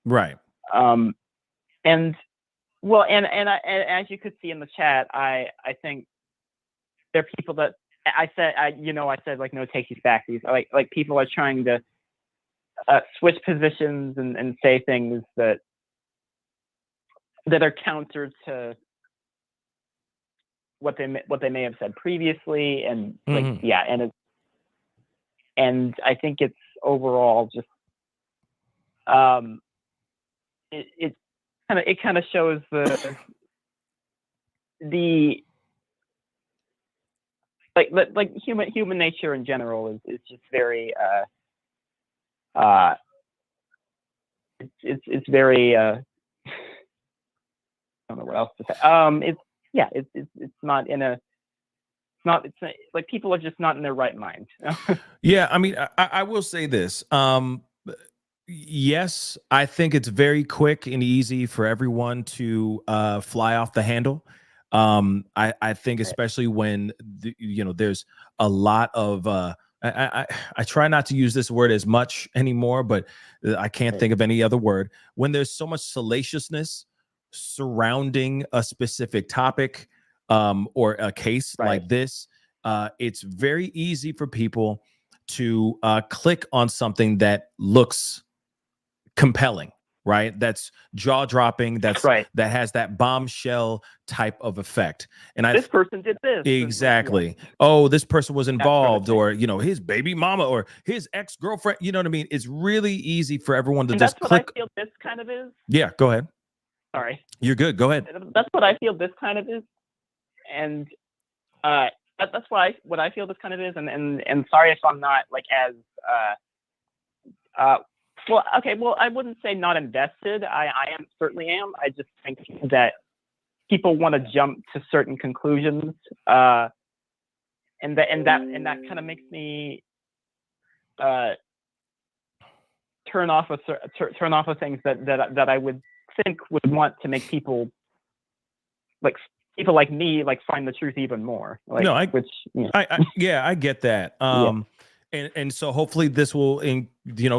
Right. And as you could see in the chat, I think there are people that I said no takesies backsies. People are trying to switch positions and say things that are counter to what they may have said previously, and and I think it's overall just it kind of shows the human nature in general is just very it's very I don't know what else to say. It's not in a. It's people are just not in their right mind. Yeah, I mean, I will say this. Yes, I think it's very quick and easy for everyone to fly off the handle. I think especially when there's a lot of I try not to use this word as much anymore, but I can't think of any other word. When there's so much salaciousness surrounding a specific topic or a case like this, it's very easy for people to click on something that looks compelling, right? That's jaw-dropping, that has that bombshell type of effect. And this person did this. Exactly. Oh, this person was involved, or his baby mama or his ex-girlfriend. You know what I mean? It's really easy for everyone to just click. That's what I feel this kind of is. Yeah, go ahead. Sorry. You're good. Go ahead. That's what I feel this kind of is. And that's what I feel this kind of is, and sorry if I'm not as well, I wouldn't say not invested. I certainly am. I just think that people want to jump to certain conclusions, and that kind of makes me turn off of things that I would think would want to make people people like me find the truth even more. I get that. And so hopefully this will,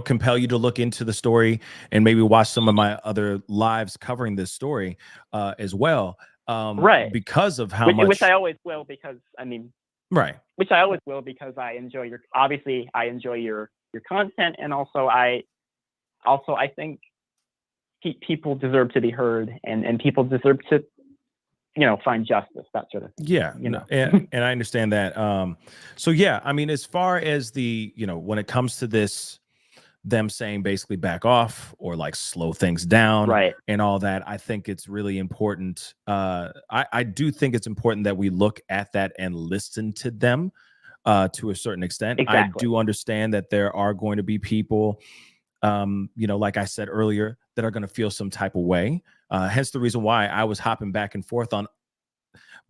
compel you to look into the story and maybe watch some of my other lives covering this story as well. Right. Because of how much. Which I always will, because right. Which I always will, because I enjoy your content, and also I think people deserve to be heard, and people deserve to find justice, that sort of thing. Yeah, and I understand that. So yeah, I mean, as far as the when it comes to this, them saying basically back off or like slow things down, right, and all that, I think it's really important. I do think it's important that we look at that and listen to them to a certain extent. Exactly. I do understand that there are going to be people, like I said earlier, that are going to feel some type of way. Hence the reason why I was hopping back and forth on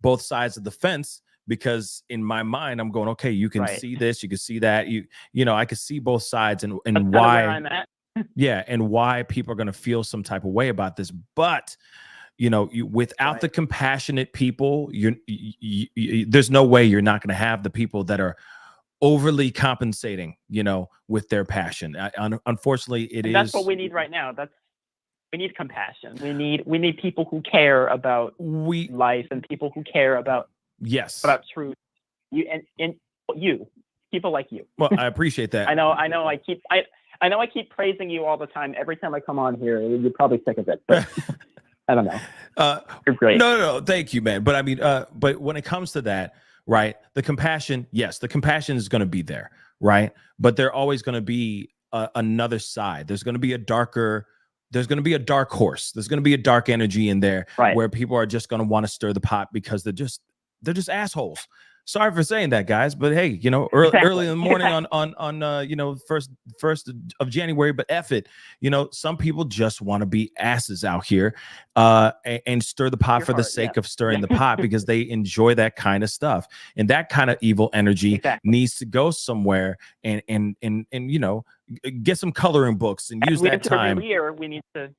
both sides of the fence, because in my mind I'm going, okay, you can see this, you can see that, I can see both sides and That's why where I'm at. yeah, and why people are going to feel some type of way about this. But without the compassionate people, there's no way you're not going to have the people that are overly compensating, with their passion. Unfortunately, That's what we need right now. We need compassion. We need people who care about life, and people who care about truth. People like you. Well, I appreciate that. I know. I keep praising you all the time. Every time I come on here, you're probably sick of it. But I don't know. You're great. No, thank you, man. But I mean, but when it comes to that, right? The compassion, yes, the compassion is going to be there, right? But there always going to be another side. There's going to be a dark horse. There's going to be a dark energy in there, where people are just going to want to stir the pot because they're just assholes. Sorry for saying that, guys, but hey, early in the morning on first of January, but F it, some people just want to be asses out here and stir the pot for the sake of stirring the pot, because they enjoy that kind of stuff, and that kind of evil energy needs to go somewhere and get some coloring books and use that time. Every year we need to,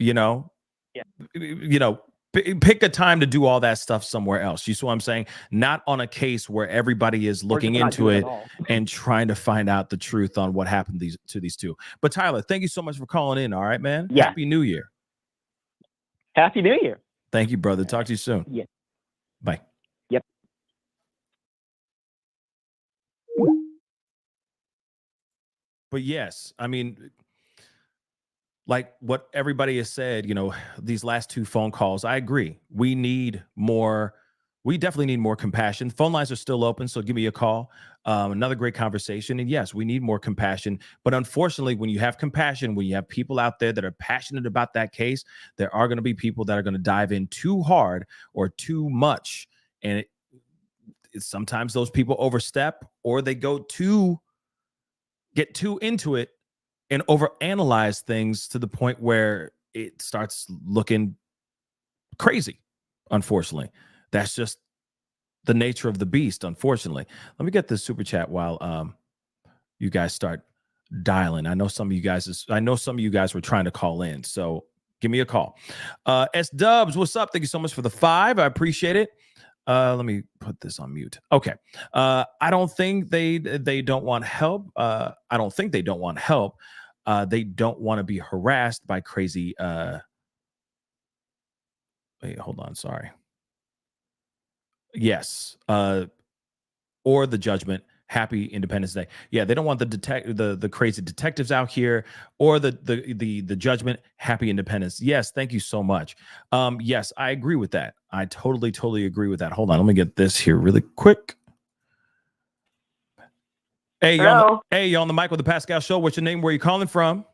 pick a time to do all that stuff somewhere else. You see what I'm saying? Not on a case where everybody is looking into it and trying to find out the truth on what happened to these two. But Tyler, thank you so much for calling in. All right, man. Yeah. Happy New Year. Happy New Year. Thank you, brother. Talk to you soon. Yeah. Bye. Yep. But yes, I mean, like what everybody has said, these last two phone calls, I agree. We definitely need more compassion. Phone lines are still open, so give me a call. Another great conversation. And yes, we need more compassion. But unfortunately, when you have compassion, when you have people out there that are passionate about that case, there are going to be people that are going to dive in too hard or too much. And sometimes those people overstep, or they get too into it and overanalyze things to the point where it starts looking crazy. Unfortunately, that's just the nature of the beast. Unfortunately, let me get this super chat while you guys start dialing. I know some of you guys were trying to call in, so give me a call. S Dubs, what's up? Thank you so much for the 5. I appreciate it. Let me put this on mute. Okay. I don't think they don't want help. I don't think they don't want help. They don't want to be harassed by crazy. Wait, hold on. Sorry. Yes. Or the judgment. Happy Independence Day. Yeah, they don't want the crazy detectives out here, or the judgment. Happy Independence. Yes, thank you so much. Yes, I agree with that. I totally agree with that. Hold on, let me get this here really quick. Hey, you're on the mic with the Pascal Show. What's your name? Where are you calling from?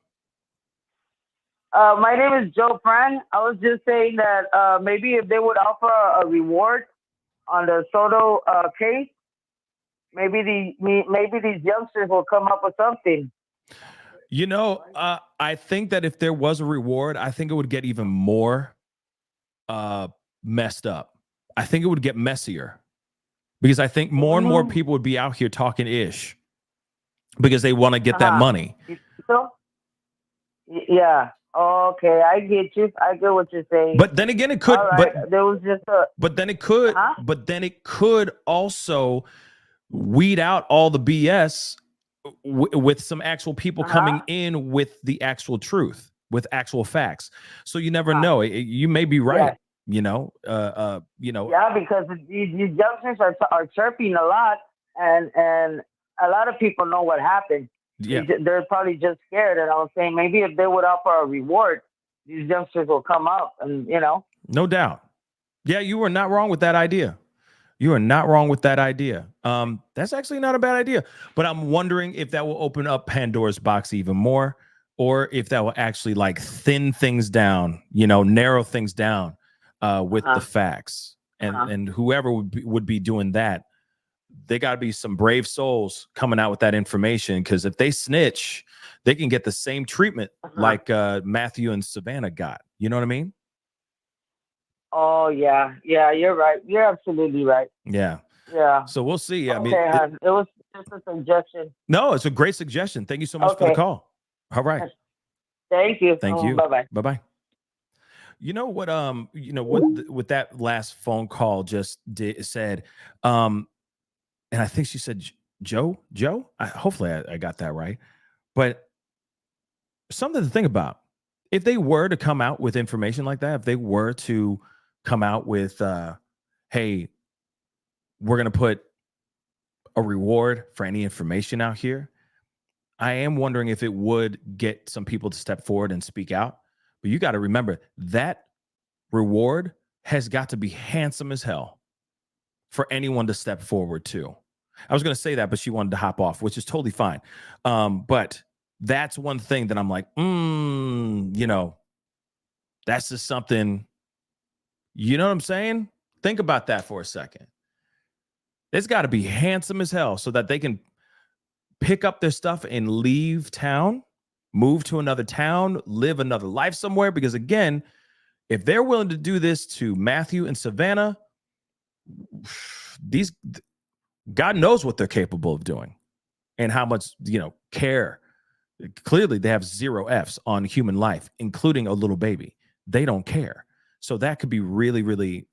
My name is Joe Fran. I was just saying that maybe if they would offer a reward on the Soto case, maybe these youngsters will come up with something. I think that if there was a reward, I think it would get even more messed up. I think it would get messier, because I think more and more people would be out here talking ish because they want to get that money. So, yeah. Okay, I get you. I get what you're saying. But then again, it could. Right. But there was just a. But then it could. But then it could also weed out all the BS with some actual people coming in with the actual truth, with actual facts. So you never know. You may be right. Yes. You know. Yeah, because these youngsters are chirping a lot, and a lot of people know what happened. Yeah. They're probably just scared. And I was saying maybe if they would offer a reward, these youngsters will come up, and No doubt. Yeah, you were not wrong with that idea. You are not wrong with that idea. That's actually not a bad idea. But I'm wondering if that will open up Pandora's box even more, or if that will actually like thin things down, narrow things down with the facts. And whoever would be doing that, they got to be some brave souls coming out with that information, because if they snitch, they can get the same treatment like Matthew and Savannah got. You know what I mean? Oh yeah, you're right. You're absolutely right. Yeah. Yeah. So we'll see. I Okay, mean, it was just a suggestion. no, it's a great suggestion. Thank you so much for the call. All right. Thank you. Thank you. Bye-bye. Bye-bye. You know what? What that last phone call just said. And I think she said Joe. Hopefully I got that right. But something to think about. If they were to come out with information like that, if they were to come out with, hey, we're going to put a reward for any information out here, I am wondering if it would get some people to step forward and speak out. But you got to remember that reward has got to be handsome as hell for anyone to step forward to. I was going to say that, but she wanted to hop off, which is totally fine. But that's one thing that I'm like, that's just something, you know what I'm saying? Think about that for a second. It's got to be handsome as hell so that they can pick up their stuff and leave town, move to another town, live another life somewhere. Because again, if they're willing to do this to Matthew and Savannah, God knows what they're capable of doing and how much, care. Clearly, they have 0 Fs on human life, including a little baby. They don't care. So that could be really, really,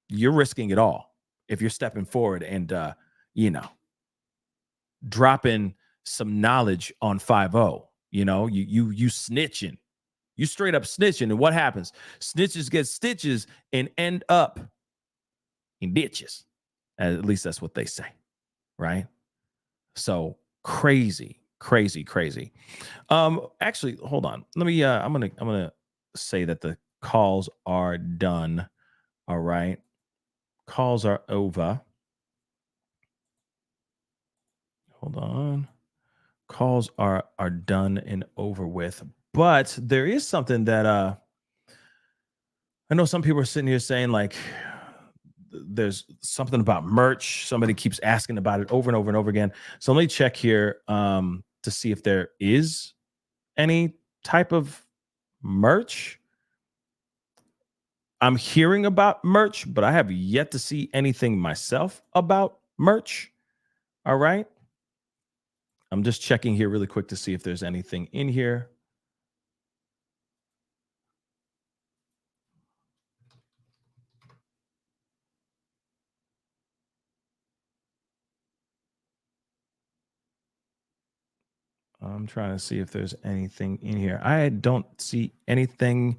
you're risking it all if you're stepping forward and, dropping some knowledge on 5-0. You snitching. You straight up snitching. And what happens? Snitches get stitches and end up in ditches. At least that's what they say, right? So crazy. Actually, hold on. Let me I'm gonna say that the calls are done. All right. Calls are over. Hold on. Calls are done and over with. But there is something that I know some people are sitting here saying, like, there's something about merch. Somebody keeps asking about it over and over and over again. So let me check here to see if there is any type of merch. I'm hearing about merch, but I have yet to see anything myself about merch. All right. I'm just checking here really quick to see if there's anything in here. I'm trying to see if there's anything in here. I don't see anything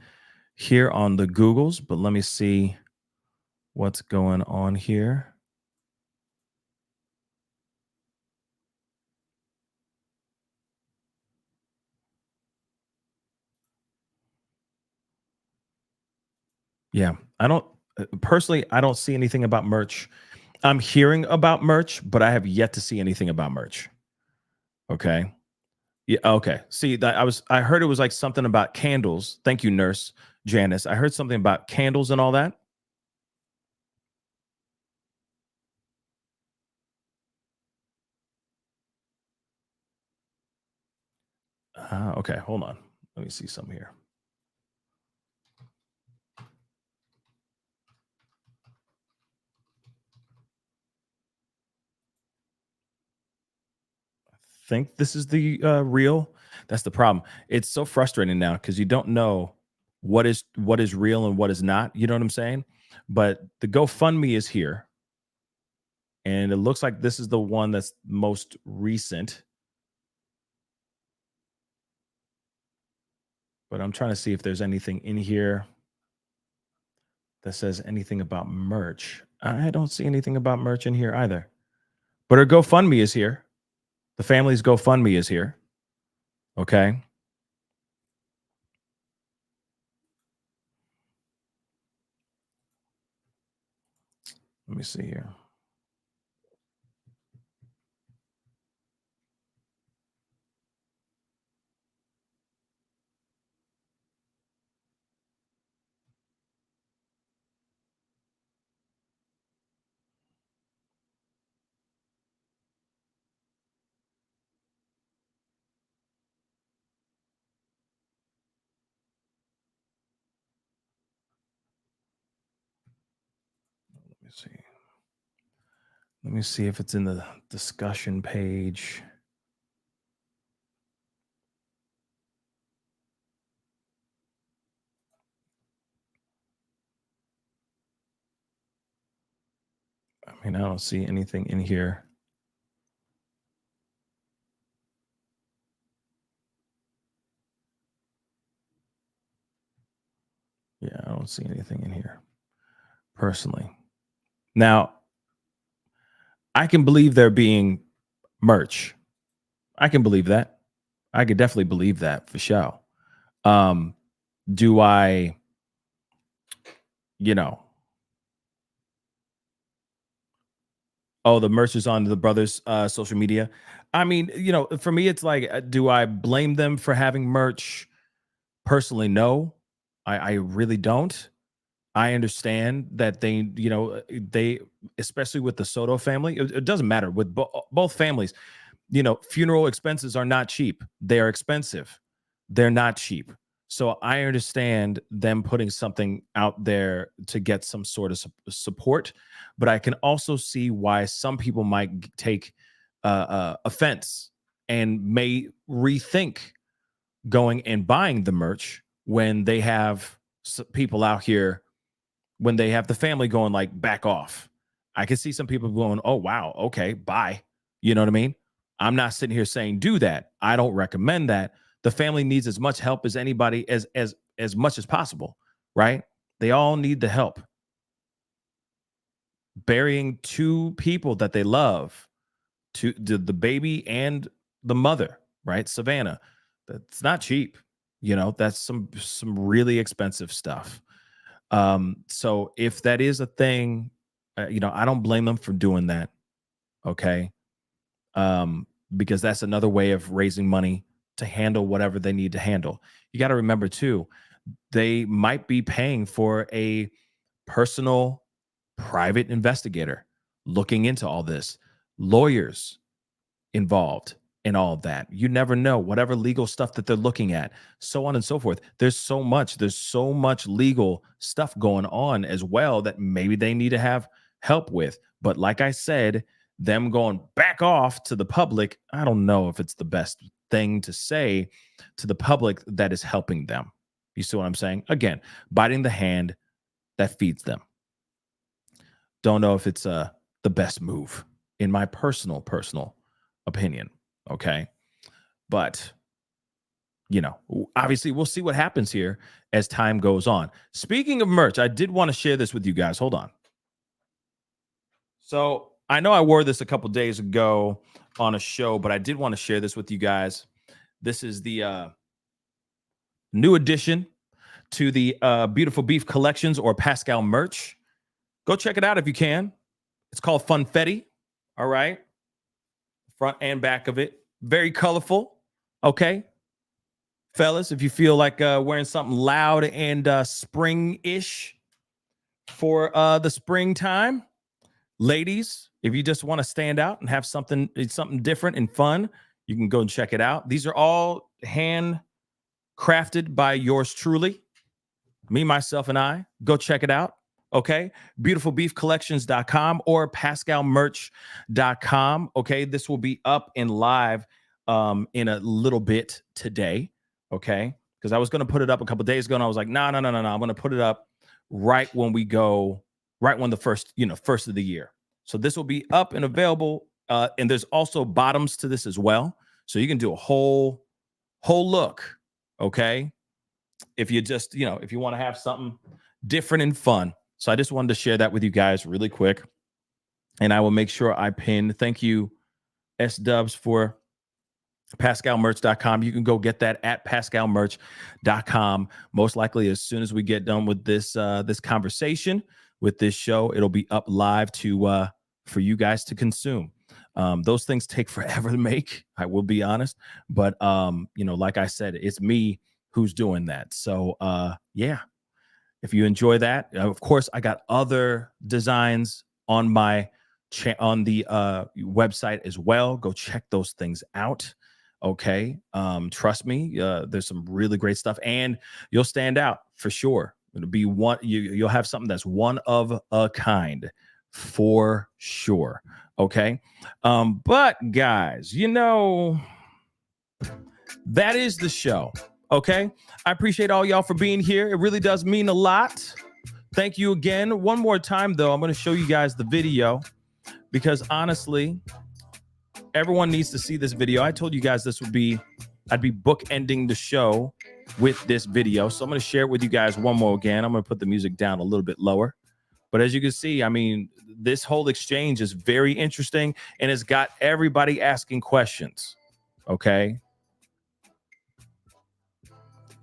here on the Googles, but let me see what's going on here. Yeah, I don't see anything about merch. I'm hearing about merch, but I have yet to see anything about merch. Okay. Yeah. Okay. See, I heard it was like something about candles. Thank you, Nurse Janice. I heard something about candles and all that. Okay. Hold on. Let me see some here. Think this is the real. That's the problem. It's so frustrating now because you don't know what is real and what is not. You know what I'm saying? But the GoFundMe is here. And it looks like this is the one that's most recent. But I'm trying to see if there's anything in here that says anything about merch. I don't see anything about merch in here either. But her GoFundMe is here. The family's GoFundMe is here. Okay. Let me see here. Let me see. Let me see if it's in the discussion page. I mean, I don't see anything in here. Yeah, I don't see anything in here personally. Now, I can believe there being merch. I can believe that. I could definitely believe that for sure. Do I, oh, the merch is on the brothers' social media. I mean, for me, it's like, do I blame them for having merch? Personally, no. I really don't. I understand that they, especially with the Soto family, it doesn't matter with both families. Funeral expenses are not cheap. They are expensive. They're not cheap. So I understand them putting something out there to get some sort of support, but I can also see why some people might take offense and may rethink going and buying the merch when they have people out here, when they have the family going like, back off. I can see some people going, oh, wow, okay, bye. You know what I mean? I'm not sitting here saying do that. I don't recommend that. The family needs as much help as anybody, as much as possible, right? They all need the help. Burying two people that they love, to the baby and the mother, right? Savannah. That's not cheap. That's some really expensive stuff. So if that is a thing, I don't blame them for doing that. Okay. Because that's another way of raising money to handle whatever they need to handle. You got to remember too, they might be paying for a personal private investigator looking into all this, lawyers involved in all of that. You never know, whatever legal stuff that they're looking at, so on and so forth. There's so much legal stuff going on as well that maybe they need to have help with. But like I said, them going back off to the public, I don't know if it's the best thing to say to the public that is helping them. You see what I'm saying? Again, biting the hand that feeds them. Don't know if it's the best move in my personal opinion. Okay. But, obviously we'll see what happens here as time goes on. Speaking of merch, I did want to share this with you guys. Hold on. So I know I wore this a couple days ago on a show, but I did want to share this with you guys. This is the new addition to the Beautiful Beef Collections or Pascal merch. Go check it out if you can. It's called Funfetti. All right. Front and back of it. Very colorful. Okay. Fellas, if you feel like wearing something loud and spring-ish for the springtime. Ladies, if you just want to stand out and have something different and fun, you can go and check it out. These are all handcrafted by yours truly. Me, myself, and I. Go check it out. Okay. BeautifulBeefCollections.com or PascalMerch.com. Okay. This will be up and live in a little bit today. Okay. Because I was going to put it up a couple days ago and I was like, no. I'm going to put it up right when the first of the year. So this will be up and available. And there's also bottoms to this as well. So you can do a whole look. Okay. If you just, if you want to have something different and fun. So I just wanted to share that with you guys really quick. And I will make sure I pin. Thank you, S-Dubs, for PascalMerch.com. You can go get that at PascalMerch.com. Most likely, as soon as we get done with this this conversation, with this show, it'll be up live to for you guys to consume. Those things take forever to make, I will be honest. But like I said, it's me who's doing that. So yeah, if you enjoy that, of course, I got other designs on my on the website as well. Go check those things out. Okay. Trust me, there's some really great stuff, and you'll stand out for sure. It'll be one, you'll have something that's one of a kind for sure. Okay. But guys, that is the show. Okay. I appreciate all y'all for being here. It really does mean a lot. Thank you again. One more time, though, I'm going to show you guys the video because honestly, everyone needs to see this video. I told you guys I'd be bookending the show with this video. So I'm going to share it with you guys one more again. I'm going to put the music down a little bit lower. But as you can see, I mean, this whole exchange is very interesting and it's got everybody asking questions. Okay.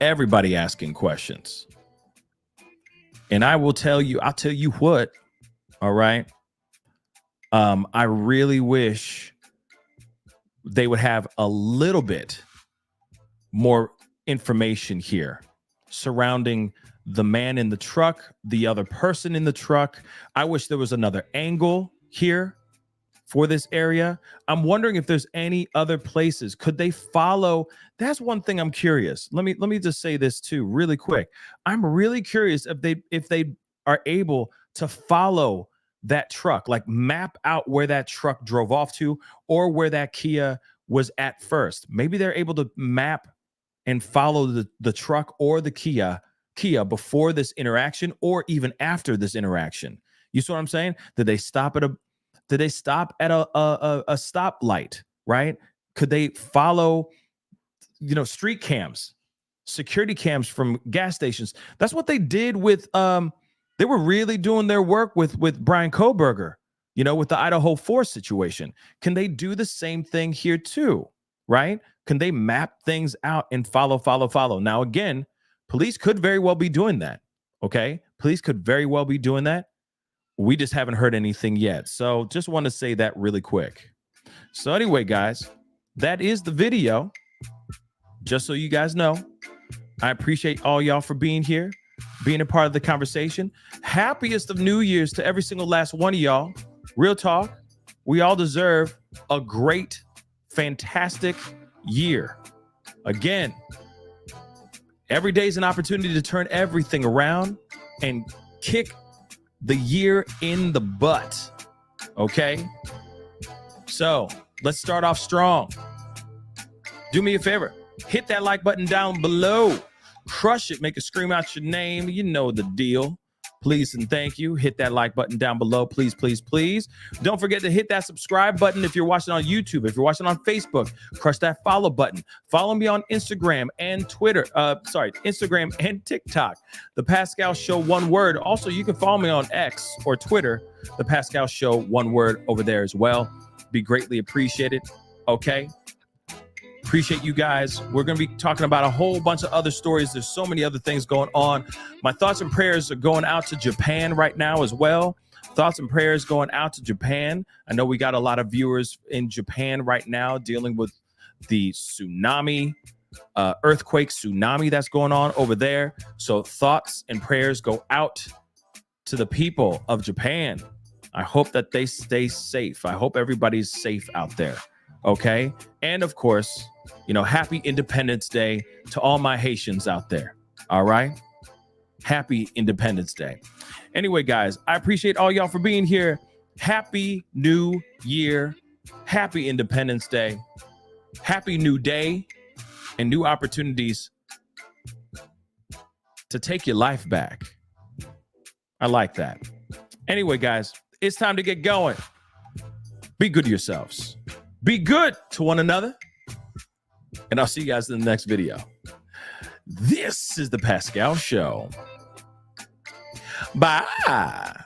Everybody asking questions. And I'll tell you what. All right. I really wish they would have a little bit more information here surrounding the man in the truck, the other person in the truck. I wish there was another angle here for this area. I'm wondering if there's any other places. Could they follow? That's one thing I'm curious. Let me just say this too, really quick. I'm really curious if they are able to follow that truck, like map out where that truck drove off to or where that Kia was at first. Maybe they're able to map and follow the truck or the Kia before this interaction or even after this interaction. You see what I'm saying? Did they stop at a stoplight, right? Could they follow, street cams, security cams from gas stations? That's what they did with, they were really doing their work with Brian Koberger, with the Idaho 4 situation. Can they do the same thing here too, right? Can they map things out and follow? Now, again, police could very well be doing that, okay? Police could very well be doing that. We just haven't heard anything yet. So just want to say that really quick. So anyway, guys, that is the video. Just so you guys know, I appreciate all y'all for being here, being a part of the conversation. Happiest of New Year's to every single last one of y'all. Real talk. We all deserve a great, fantastic year. Again, every day is an opportunity to turn everything around and kick the year in the butt. Okay? So let's start off strong. Do me a favor. Hit that like button down below. Crush it. Make it scream out your name. You know the deal. Please and thank you. Hit that like button down below. Please, please, please. Don't forget to hit that subscribe button if you're watching on YouTube. If you're watching on Facebook, crush that follow button. Follow me on Instagram and Twitter. Instagram and TikTok. The Pascal Show, one word. Also, you can follow me on X or Twitter. The Pascal Show, one word over there as well. Be greatly appreciated. Okay. Appreciate you guys. We're going to be talking about a whole bunch of other stories. There's so many other things going on. My thoughts and prayers are going out to Japan right now as well. Thoughts and prayers going out to Japan. I know we got a lot of viewers in Japan right now dealing with the tsunami, earthquake tsunami that's going on over there. So thoughts and prayers go out to the people of Japan. I hope that they stay safe. I hope everybody's safe out there. Okay. And of course, happy Independence Day to all my Haitians out there. All right. Happy Independence Day. Anyway, guys, I appreciate all y'all for being here. Happy New Year. Happy Independence Day. Happy new day and new opportunities to take your life back. I like that. Anyway, guys, it's time to get going. Be good to yourselves. Be good to one another. And I'll see you guys in the next video. This is the Pascal Show. Bye.